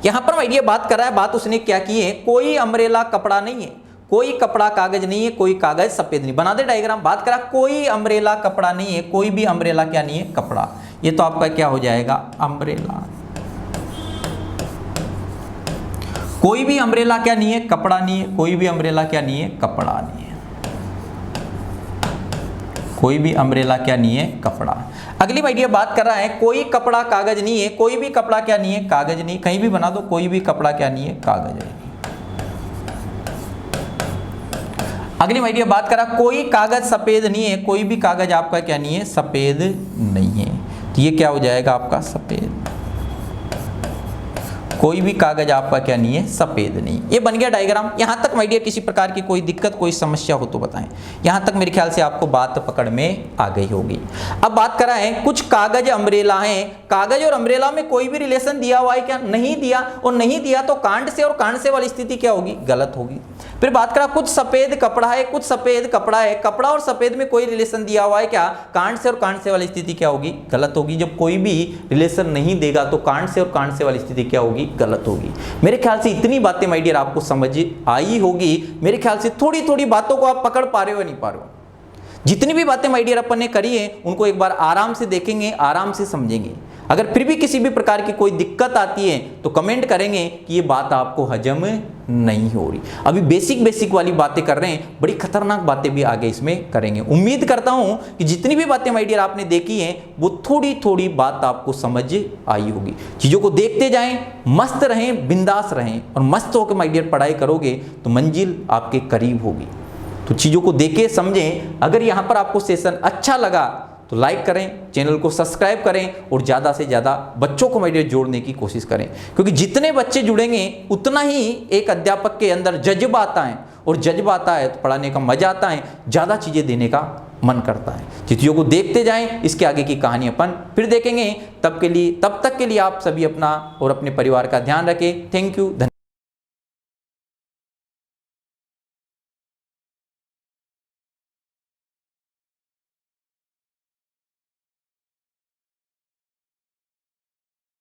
यहां पर माय डियर बात कर रहा है, बात उसने क्या की है? कोई अम्ब्रेला कपड़ा नहीं है, कोई कपड़ा कागज नहीं है, कोई कागज सफेद नहीं। बना दे डायग्राम। बात करा कोई अम्ब्रेला कपड़ा नहीं है, कोई भी अम्ब्रेला क्या नहीं है? कपड़ा। ये तो आपका क्या हो जाएगा? अम्ब्रेला। कोई भी अम्ब्रेला क्या नहीं है? कपड़ा नहीं है। कोई भी अम्ब्रेला क्या नहीं है? कपड़ा नहीं है। कोई भी अम्ब्रेला क्या नहीं है? कपड़ा। अगली माय डियर बात कर रहा है कोई कपड़ा कागज नहीं है, कोई भी कपड़ा क्या नहीं है? कागज नहीं। कहीं भी बना दो, कोई भी कपड़ा क्या नहीं है? कागज है। अगली माय डियर बात करा कोई कागज सफेद नहीं है, कोई भी कागज आपका क्या नहीं है? सफेद नहीं है। तो ये क्या हो जाएगा आपका? सफेद। कोई भी कागज आपका क्या नहीं है? सफेद नहीं। ये बन गया डायग्राम। यहां तक माय डियर किसी प्रकार की कोई दिक्कत, कोई समस्या हो तो बताएं। यहां तक मेरे ख्याल से आपको बात पकड़ में आ गई होगी। अब बात करा है कुछ कागज अम्ब्रेला हैं। कागज और अम्ब्रेला में कोई भी रिलेशन दिया हुआ है क्या? नहीं दिया। और नहीं दिया तो कांड से और कांड से वाली स्थिति क्या होगी? गलत होगी। फिर बात करा कुछ सफेद कपड़ा है, कुछ सफेद कपड़ा है। कपड़ा और सफेद में कोई रिलेशन दिया हुआ है क्या? कांड से और कांड से वाली स्थिति क्या होगी? गलत होगी। जब कोई भी रिलेशन नहीं देगा तो कांड से और कांड से वाली स्थिति क्या होगी? गलत होगी। मेरे ख्याल से इतनी बातें माय डियर आपको समझ आई होगी। मेरे ख्याल से थोड़ी थोड़ी बातों को आप पकड़ पा रहे हो या नहीं पा रहे हो? जितनी भी बातें माय डियर अपन ने करी है उनको एक बार आराम से देखेंगे, आराम से समझेंगे। अगर फिर भी किसी भी प्रकार की कोई दिक्कत आती है तो कमेंट करेंगे कि ये बात आपको हजम नहीं हो रही। अभी बेसिक वाली बातें कर रहे हैं, बड़ी खतरनाक बातें भी आगे इसमें करेंगे। उम्मीद करता हूं कि जितनी भी बातें माय डियर आपने देखी हैं वो थोड़ी थोड़ी बात आपको समझ आई होगी। चीज़ों को देखते जाएं, मस्त रहें, बिंदास रहें, और मस्त होकर माय डियर पढ़ाई करोगे तो मंजिल आपके करीब होगी। तो चीज़ों को देखें, समझें। अगर यहाँ पर आपको सेशन अच्छा लगा तो लाइक करें, चैनल को सब्सक्राइब करें, और ज़्यादा से ज़्यादा बच्चों को माय डियर जोड़ने की कोशिश करें, क्योंकि जितने बच्चे जुड़ेंगे उतना ही एक अध्यापक के अंदर जज्बा आता है, और जज्बा आता है तो पढ़ाने का मजा आता है, ज़्यादा चीज़ें देने का मन करता है। चीज़ों को देखते जाएं, इसके आगे की कहानी अपन फिर देखेंगे। तब तक के लिए आप सभी अपना और अपने परिवार का ध्यान रखें। थैंक यू, धन्यवाद।